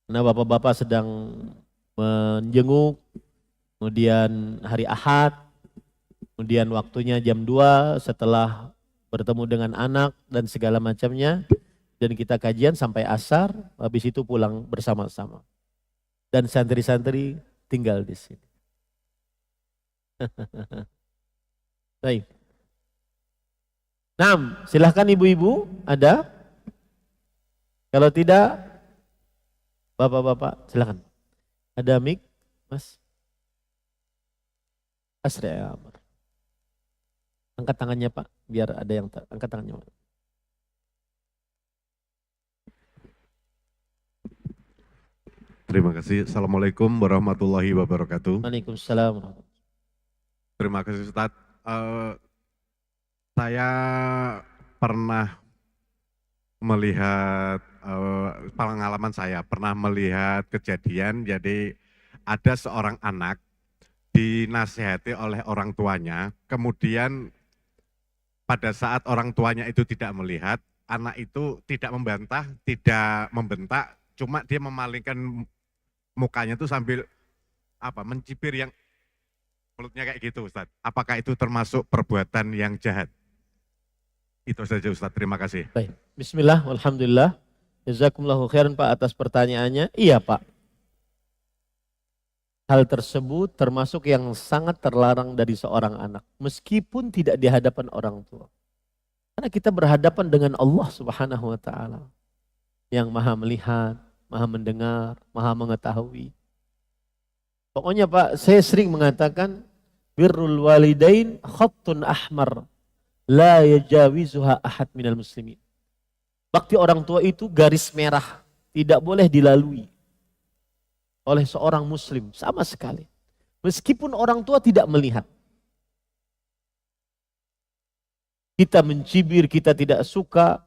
Karena bapak-bapak sedang menjenguk, kemudian hari Ahad, kemudian waktunya jam 2 setelah bertemu dengan anak dan segala macamnya, dan kita kajian sampai asar, habis itu pulang bersama-sama. Dan santri-santri tinggal di sini. Baik. Nah, silahkan ibu-ibu, ada? Kalau tidak, bapak-bapak silahkan. Ada mic, Mas? Asri Amar. Angkat tangannya Pak, biar ada yang angkat tangannya. Terima kasih. Assalamualaikum warahmatullahi wabarakatuh. Waalaikumsalam. Terima kasih Ustadz. Saya pernah melihat pengalaman saya pernah melihat kejadian, jadi ada seorang anak dinasihati oleh orang tuanya, kemudian pada saat orang tuanya itu tidak melihat, anak itu tidak membantah, tidak membentak, cuma dia memalingkan mukanya itu sambil mencibir yang mulutnya kayak gitu, Ustaz. Apakah itu termasuk perbuatan yang jahat? Itu saja, Ustaz. Terima kasih. Baik. Bismillah, walhamdulillah. Jazakumullahu khairan Pak atas pertanyaannya. Iya Pak. Hal tersebut termasuk yang sangat terlarang dari seorang anak. Meskipun tidak di hadapan orang tua. Karena kita berhadapan dengan Allah Subhanahu wa Ta'ala. Yang maha melihat, maha mendengar, maha mengetahui. Pokoknya Pak, saya sering mengatakan birrul walidain khattun ahmar la yajawizuha ahad minal muslimin. Bakti orang tua itu garis merah, tidak boleh dilalui oleh seorang muslim sama sekali. Meskipun orang tua tidak melihat. Kita mencibir, kita tidak suka.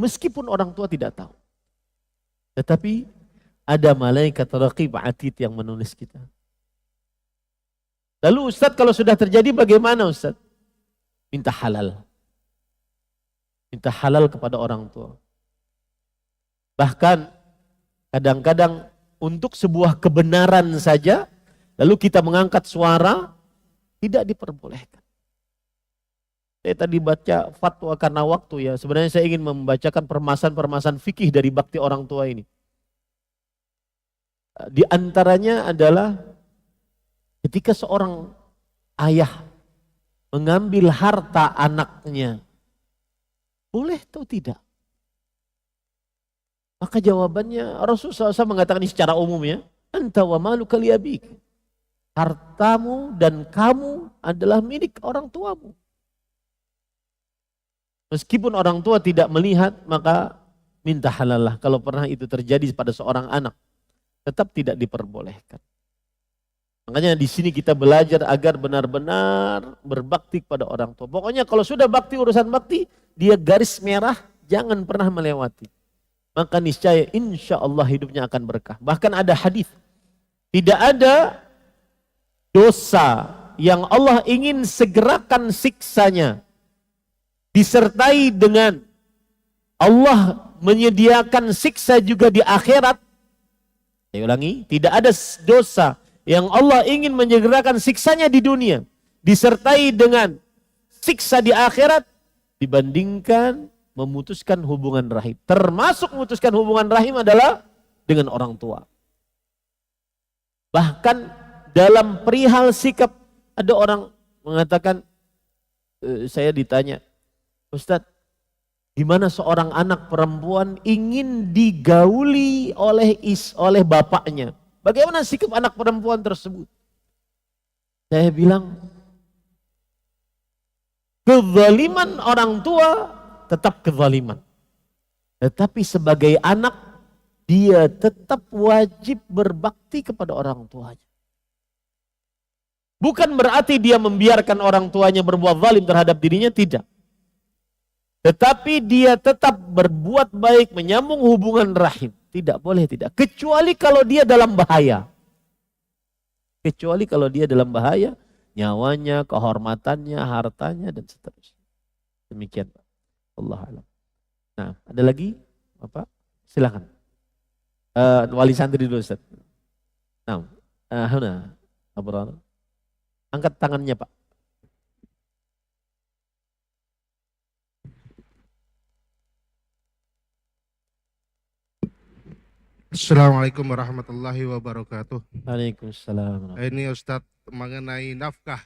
Meskipun orang tua tidak tahu. Tetapi ada malaikat raqib atid yang menulis kita. Lalu Ustadz kalau sudah terjadi bagaimana Ustadz? Minta halal. Minta halal kepada orang tua. Bahkan kadang-kadang untuk sebuah kebenaran saja, lalu kita mengangkat suara, tidak diperbolehkan. Saya tadi baca fatwa karena waktu ya, sebenarnya saya ingin membacakan permasalahan-permasalahan fikih dari bakti orang tua ini. Di antaranya adalah ketika seorang ayah mengambil harta anaknya, boleh atau tidak? Maka jawabannya Rasulullah SAW mengatakan ini secara umum ya. Anta wa maluka li abik. Hartamu dan kamu adalah milik orang tuamu. Meskipun orang tua tidak melihat, maka minta halal lah. Kalau pernah itu terjadi pada seorang anak, tetap tidak diperbolehkan. Makanya di sini kita belajar agar benar-benar berbakti kepada orang tua. Pokoknya kalau sudah bakti, urusan bakti, dia garis merah, jangan pernah melewati. Maka niscaya insya Allah hidupnya akan berkah. Bahkan ada hadis, tidak ada dosa yang Allah ingin segerakan siksanya, disertai dengan Allah menyediakan siksa juga di akhirat. Saya ulangi, tidak ada dosa yang Allah ingin menyegerakan siksanya di dunia, disertai dengan siksa di akhirat, dibandingkan memutuskan hubungan rahim. Termasuk memutuskan hubungan rahim adalah dengan orang tua. Bahkan dalam perihal sikap, ada orang mengatakan, saya ditanya, Ustadz, gimana seorang anak perempuan ingin digauli oleh bapaknya? Bagaimana sikap anak perempuan tersebut? Saya bilang, kezaliman orang tua tetap kezaliman. Tetapi sebagai anak, dia tetap wajib berbakti kepada orang tuanya. Bukan berarti dia membiarkan orang tuanya berbuat zalim terhadap dirinya, tidak. Tetapi dia tetap berbuat baik, menyambung hubungan rahim. Tidak boleh, tidak. Kecuali kalau dia dalam bahaya. Kecuali kalau dia dalam bahaya, nyawanya, kehormatannya, hartanya, dan seterusnya. Demikian Pak. Allah alam. Nah, ada lagi? Bapak? Silakan. Wali santri dulu Ustaz. Nah, angkat tangannya Pak. Assalamualaikum warahmatullahi wabarakatuh. Waalaikumsalam. Ini Ustadz mengenai nafkah.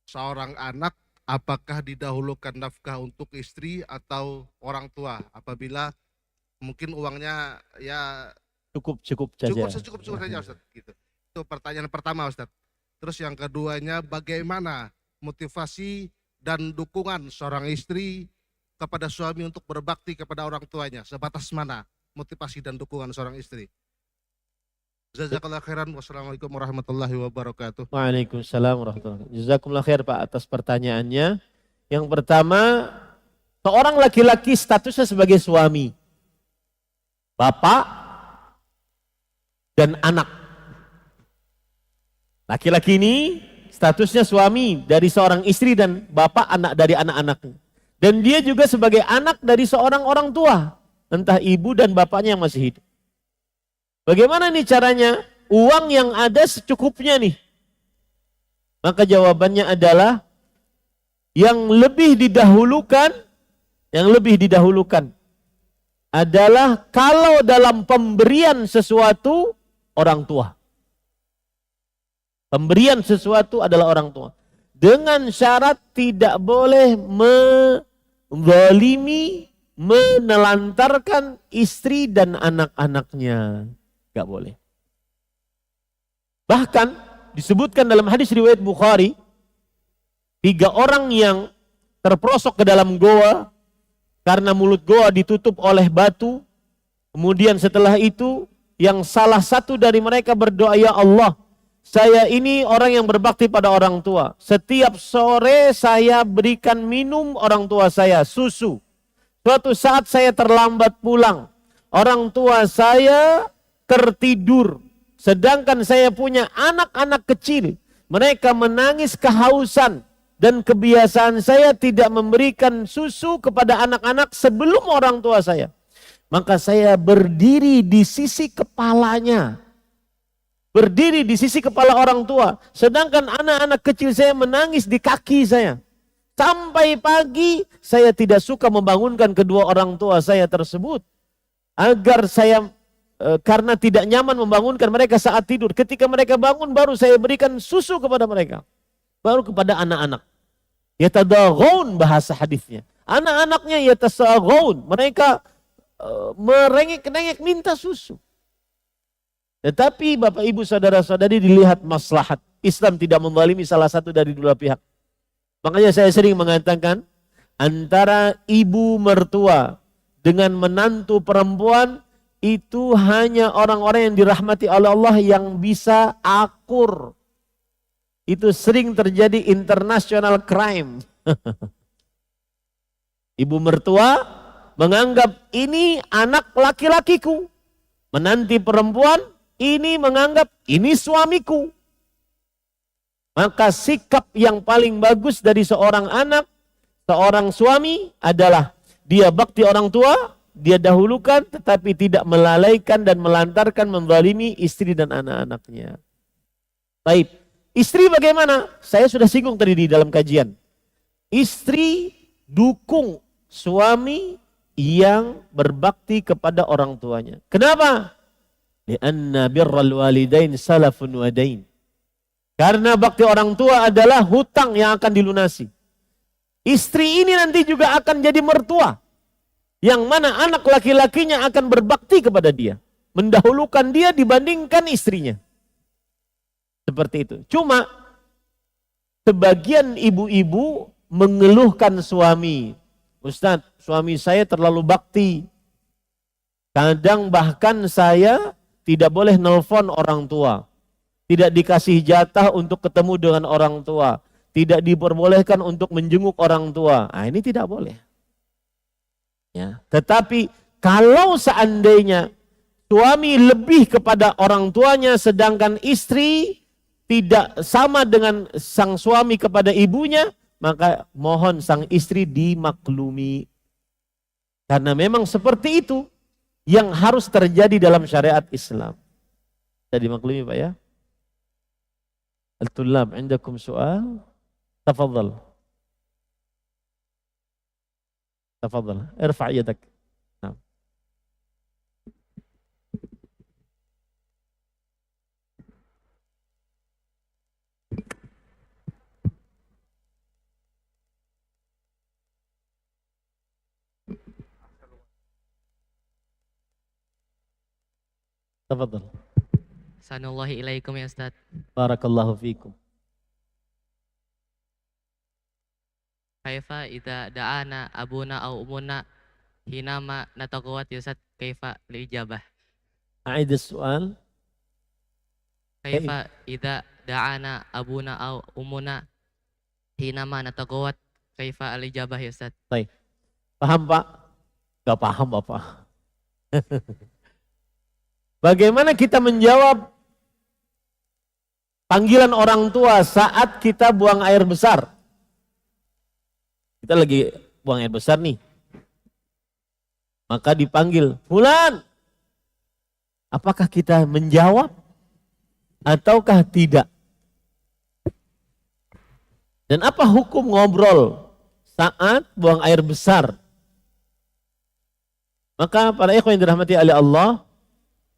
Seorang anak apakah didahulukan nafkah untuk istri atau orang tua apabila mungkin uangnya ya Cukup saja. cukup saja Ustadz gitu. Itu pertanyaan pertama Ustadz. Terus yang keduanya, bagaimana motivasi dan dukungan seorang istri kepada suami untuk berbakti kepada orang tuanya? Sebatas mana motivasi dan dukungan seorang istri? Jazakallah khairan. Wassalamualaikum warahmatullahi wabarakatuh. Waalaikumsalam warahmatullahi wabarakatuh. Jazakumullah khair Pak atas pertanyaannya. Yang pertama, Seorang laki-laki statusnya sebagai suami, bapak, dan anak. Laki-laki ini statusnya suami dari seorang istri dan bapak anak dari anak-anaknya. Dan dia juga sebagai anak dari seorang orang tua, entah ibu dan bapaknya yang masih hidup. Bagaimana nih caranya? Uang yang ada secukupnya nih. Maka jawabannya adalah yang lebih didahulukan adalah kalau dalam pemberian sesuatu orang tua. Pemberian sesuatu adalah orang tua. Dengan syarat tidak boleh menzalimi, menelantarkan istri dan anak-anaknya. Gak boleh. Bahkan disebutkan dalam hadis riwayat Bukhari, 3 orang yang terperosok ke dalam goa karena mulut goa ditutup oleh batu. Kemudian setelah itu yang salah satu dari mereka berdoa, ya Allah, saya ini orang yang berbakti pada orang tua. Setiap sore saya berikan minum orang tua saya susu. Suatu saat saya terlambat pulang. Orang tua saya tertidur. Sedangkan saya punya anak-anak kecil. Mereka menangis kehausan. Dan kebiasaan saya tidak memberikan susu kepada anak-anak sebelum orang tua saya. Maka saya berdiri di sisi kepalanya. Berdiri di sisi kepala orang tua. Sedangkan anak-anak kecil saya menangis di kaki saya. Sampai pagi saya tidak suka membangunkan kedua orang tua saya tersebut. Agar saya, karena tidak nyaman membangunkan mereka saat tidur. Ketika mereka bangun baru saya berikan susu kepada mereka. Baru kepada anak-anak. Yatadaghaun bahasa hadisnya. Anak-anaknya yatasaghaun. Mereka merengek-rengek minta susu. Tetapi Bapak Ibu saudara-saudari dilihat maslahat. Islam tidak menzalimi salah satu dari dua pihak. Makanya saya sering mengatakan antara ibu mertua dengan menantu perempuan itu hanya orang-orang yang dirahmati oleh Allah yang bisa akur. Itu sering terjadi international crime. Ibu mertua menganggap ini anak laki-lakiku. Menanti perempuan ini menganggap ini suamiku. Maka sikap yang paling bagus dari seorang anak, seorang suami adalah dia bakti orang tua, dia dahulukan tetapi tidak melalaikan dan melantarkan menzalimi istri dan anak-anaknya. Baik, istri bagaimana? Saya sudah singgung tadi di dalam kajian. Istri dukung suami yang berbakti kepada orang tuanya. Kenapa? Lianna birral walidain salafun wadain. Karena bakti orang tua adalah hutang yang akan dilunasi. Istri ini nanti juga akan jadi mertua. Yang mana anak laki-lakinya akan berbakti kepada dia. Mendahulukan dia dibandingkan istrinya. Seperti itu. Cuma sebagian ibu-ibu mengeluhkan suami. Ustadz, suami saya terlalu bakti. Kadang bahkan saya tidak boleh nelpon orang tua. Tidak dikasih jatah untuk ketemu dengan orang tua. Tidak diperbolehkan untuk menjenguk orang tua. Nah, ini tidak boleh. Ya. Tetapi kalau seandainya suami lebih kepada orang tuanya sedangkan istri tidak sama dengan sang suami kepada ibunya, maka mohon sang istri dimaklumi. Karena memang seperti itu yang harus terjadi dalam syariat Islam. Jadi dimaklumi Pak ya. Al-Tullab, indakum soal? Tafadhal. Tafadhal. Irfa' yadak. Nah. Tafadhal. Sanullahi ilaikum ya Ustaz. Barakallahu fikum. Kaifa idza da'ana abuna au umuna hinama nataqawat ya Ustaz, kaifa lijabah. A'id as-su'al. Kaifa idza da'ana abuna au umuna hinama nataqawat kaifa lijabah ya Ustaz. Baik. Paham Pak? Gak paham Bapak. Bagaimana kita menjawab panggilan orang tua saat kita buang air besar? Kita lagi buang air besar nih. Maka dipanggil, Fulan. Apakah kita menjawab ataukah tidak? Dan apa hukum ngobrol saat buang air besar? Maka para ikhwan yang dirahmati oleh Allah,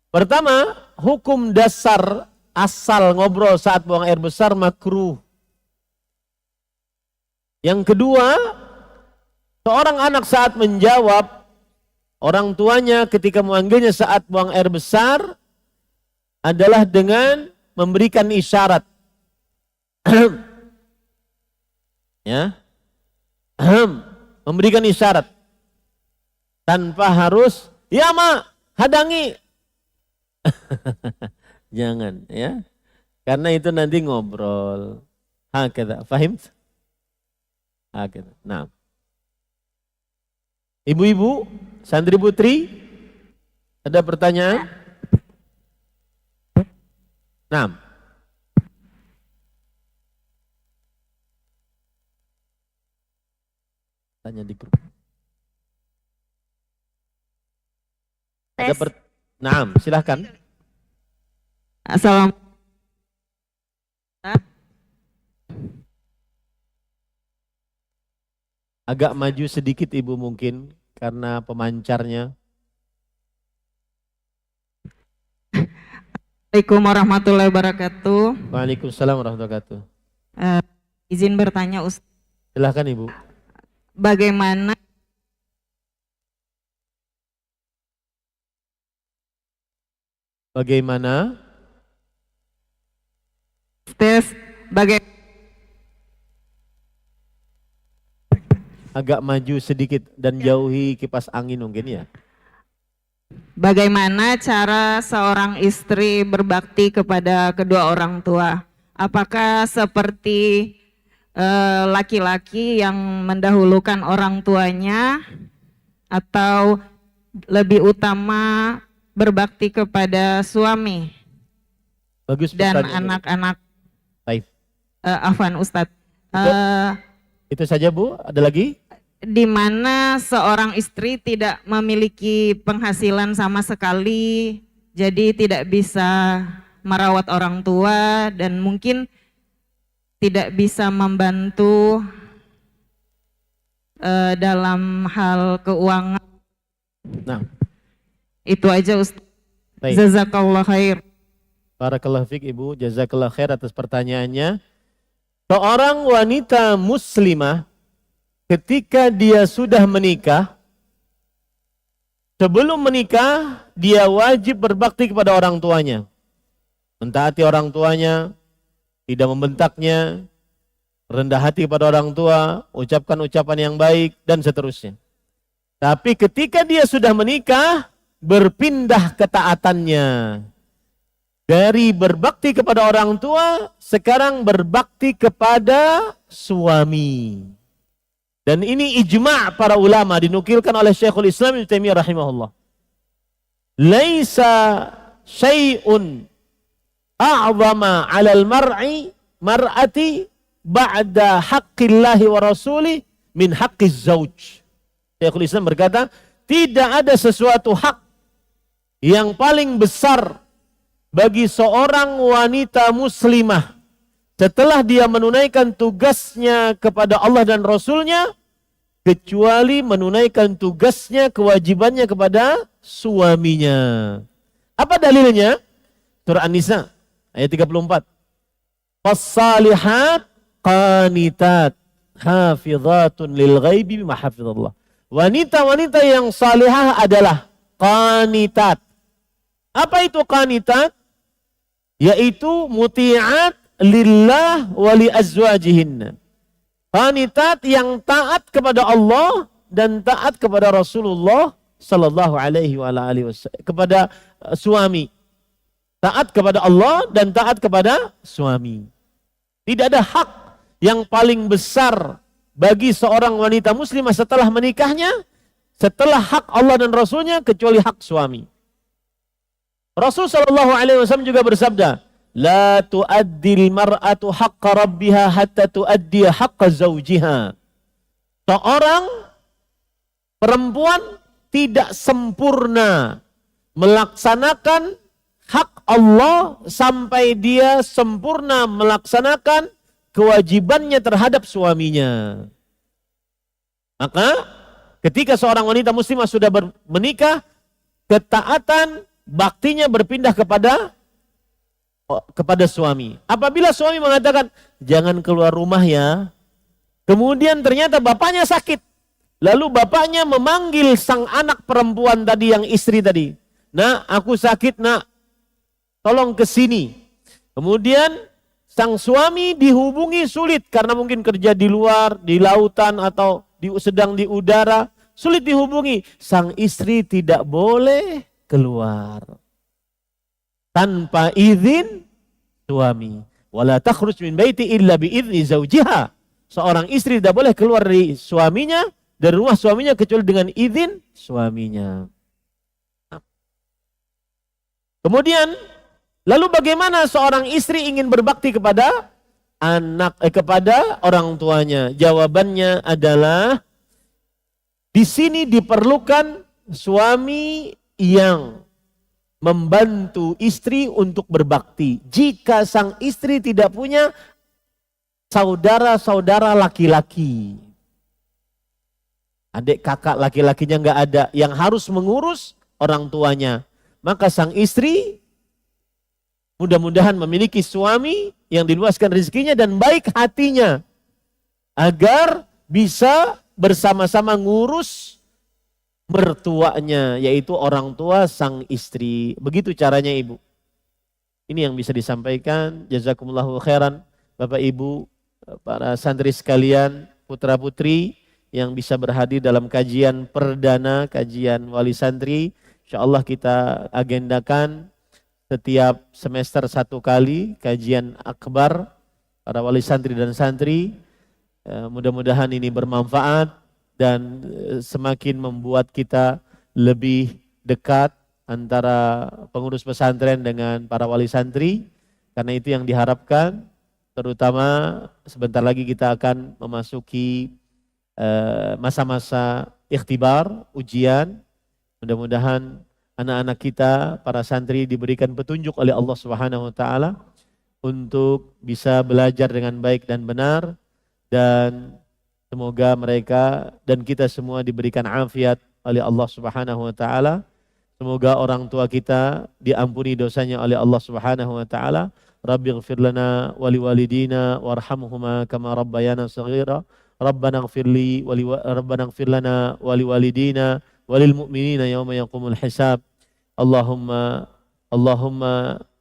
pertama, hukum dasar asal ngobrol saat buang air besar makruh. Yang kedua, seorang anak saat menjawab orang tuanya ketika memanggilnya saat buang air besar adalah dengan memberikan isyarat. Ya. Memberikan isyarat. Tanpa harus, ya ma, hadangi. Jangan ya. Karena itu nanti ngobrol. Hakada, fahim? Hakada. Nah. Ibu-ibu, santri putri, ada pertanyaan? Nah. Tanya di grup. Nah, silahkan. Assalamualaikum. Agak maju sedikit Ibu mungkin karena pemancarnya. Assalamualaikum warahmatullahi wabarakatuh. Waalaikumsalam warahmatullahi wabarakatuh. Izin bertanya Ustaz, Silahkan Ibu. bagaimana tes Agak maju sedikit dan jauhi kipas angin mungkin ya. bagaimana cara seorang istri berbakti kepada kedua orang tua? Apakah seperti laki-laki yang mendahulukan orang tuanya atau lebih utama berbakti kepada suami Bagus dan pertanyaan. anak-anak? Baik. Afwan Ustadz. Itu saja Bu, ada lagi? Di mana seorang istri tidak memiliki penghasilan sama sekali, jadi tidak bisa merawat orang tua dan mungkin tidak bisa membantu dalam hal keuangan. Nah, Itu aja Ustaz. baik. Jazakallah khair. Barakallahu fiik Ibu, jazakallah khair atas pertanyaannya. Seorang wanita muslimah ketika dia sudah menikah, sebelum menikah dia wajib berbakti kepada orang tuanya. Mentaati orang tuanya, tidak membentaknya, rendah hati kepada orang tua, ucapkan ucapan yang baik dan seterusnya. Tapi ketika dia sudah menikah, berpindah ketaatannya. Dari berbakti kepada orang tua, sekarang berbakti kepada suami. Dan ini ijma' para ulama, dinukilkan oleh Syekhul Islam Ibnu Taimiyah rahimahullah. Laisa syai'un a'zama 'alal mar'ati ba'da haqqillahi wa rasuli min haqqiz zauj. Syekhul Islam berkata, tidak ada sesuatu hak yang paling besar bagi seorang wanita muslimah setelah dia menunaikan tugasnya kepada Allah dan Rasulnya, kecuali menunaikan tugasnya, kewajibannya kepada suaminya. Apa dalilnya? Surah An-Nisa ayat 34. Fas-salihat qanitat hafizatun lil ghaibi bima hafizallah. Wanita-wanita yang salihah adalah qanitat. Apa itu qanitat? Yaitu muti'at lillah wa li azwajihinna. Qanitat yang taat kepada Allah dan taat kepada Rasulullah sallallahu alaihi wasallam, kepada suami. Taat kepada Allah dan taat kepada suami. Tidak ada hak yang paling besar bagi seorang wanita muslimah setelah menikahnya setelah hak Allah dan Rasulnya kecuali hak suami. Rasul sallallahu alaihi wasallam juga bersabda, la tu'addil mar'atu haqqa rabbiha hatta tu'addi haqqa zawjiha. Seorang perempuan tidak sempurna melaksanakan hak Allah sampai dia sempurna melaksanakan kewajibannya terhadap suaminya. Maka ketika seorang wanita muslimah sudah menikah, ketaatan baktinya berpindah kepada suami. Apabila suami mengatakan, jangan keluar rumah ya. Kemudian ternyata bapaknya sakit. Lalu bapaknya memanggil sang anak perempuan tadi, yang istri tadi. Nak, aku sakit nak. Tolong ke sini. Kemudian sang suami dihubungi sulit karena mungkin kerja di luar, di lautan atau sedang di udara. Sulit dihubungi. Sang istri tidak boleh keluar tanpa izin suami. Wala takhruj min baiti illa bi idzni zawjiha. Seorang istri tidak boleh keluar dari suaminya, dari rumah suaminya kecuali dengan izin suaminya. Kemudian, lalu bagaimana seorang istri ingin berbakti kepada kepada orang tuanya? Jawabannya adalah di sini diperlukan suami yang membantu istri untuk berbakti. Jika sang istri tidak punya saudara-saudara laki-laki, adik kakak laki-lakinya nggak ada, yang harus mengurus orang tuanya, maka sang istri mudah-mudahan memiliki suami yang diluaskan rezekinya dan baik hatinya, agar bisa bersama-sama ngurus mertuanya, yaitu orang tua sang istri. Begitu caranya ibu. Ini yang bisa disampaikan. Jazakumullahu khairan Bapak Ibu, para santri sekalian, putra putri yang bisa berhadir dalam kajian perdana, kajian wali santri. InsyaAllah kita agendakan setiap semester 1 kali kajian akbar para wali santri dan santri. Mudah-mudahan ini bermanfaat dan semakin membuat kita lebih dekat antara pengurus pesantren dengan para wali santri. Karena itu yang diharapkan, terutama sebentar lagi kita akan memasuki masa-masa ikhtibar, ujian. Mudah-mudahan anak-anak kita, para santri diberikan petunjuk oleh Allah Subhanahu wa taala untuk bisa belajar dengan baik dan benar, dan semoga mereka dan kita semua diberikan afiat oleh Allah Subhanahu wa taala. Semoga orang tua kita diampuni dosanya oleh Allah Subhanahu wa taala. Rabbighfir lana wa liwalidina warhamhuma kama rabbayana shaghira. Rabbana ighfir lana wa liwalidina walil mu'minina yawma yaqumul hisab. Allahumma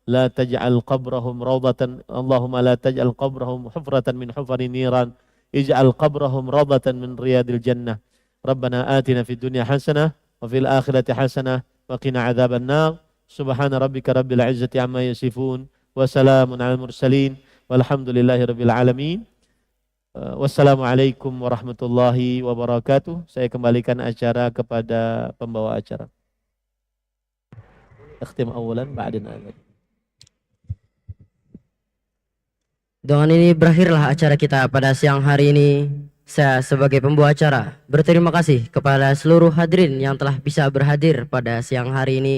la taj'al qabrahum rawdatan, Allahumma la taj'al qabrahum hufratan min hufarin niran. Ij'al qabrahum rawdatan min riyadil jannah. Rabbana atina fid dunya hasanah wa fil akhirati hasanah wa qina adzaban nar. Subhana rabbika rabbil izzati amma yasifun wa salamun alal mursalin walhamdulillahi rabbil alamin. Wassalamualaikum warahmatullahi wabarakatuh. Saya kembalikan acara kepada pembawa acara. Ikhtim awalan ba'din azan. Dengan ini berakhirlah acara kita pada siang hari ini. Saya sebagai pembawa acara berterima kasih kepada seluruh hadirin yang telah bisa berhadir pada siang hari ini,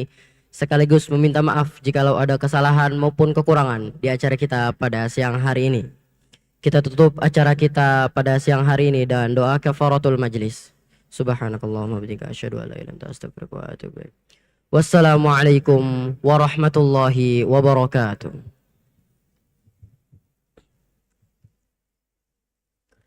sekaligus meminta maaf jikalau ada kesalahan maupun kekurangan di acara kita pada siang hari ini. Kita tutup acara kita pada siang hari ini dan doa kafaratul majlis. Subhanakallahumma wa bihamdika asyhadu an la ilaha illa anta astaghfiruka wa atubu ilaik. Wassalamualaikum warahmatullahi wabarakatuh.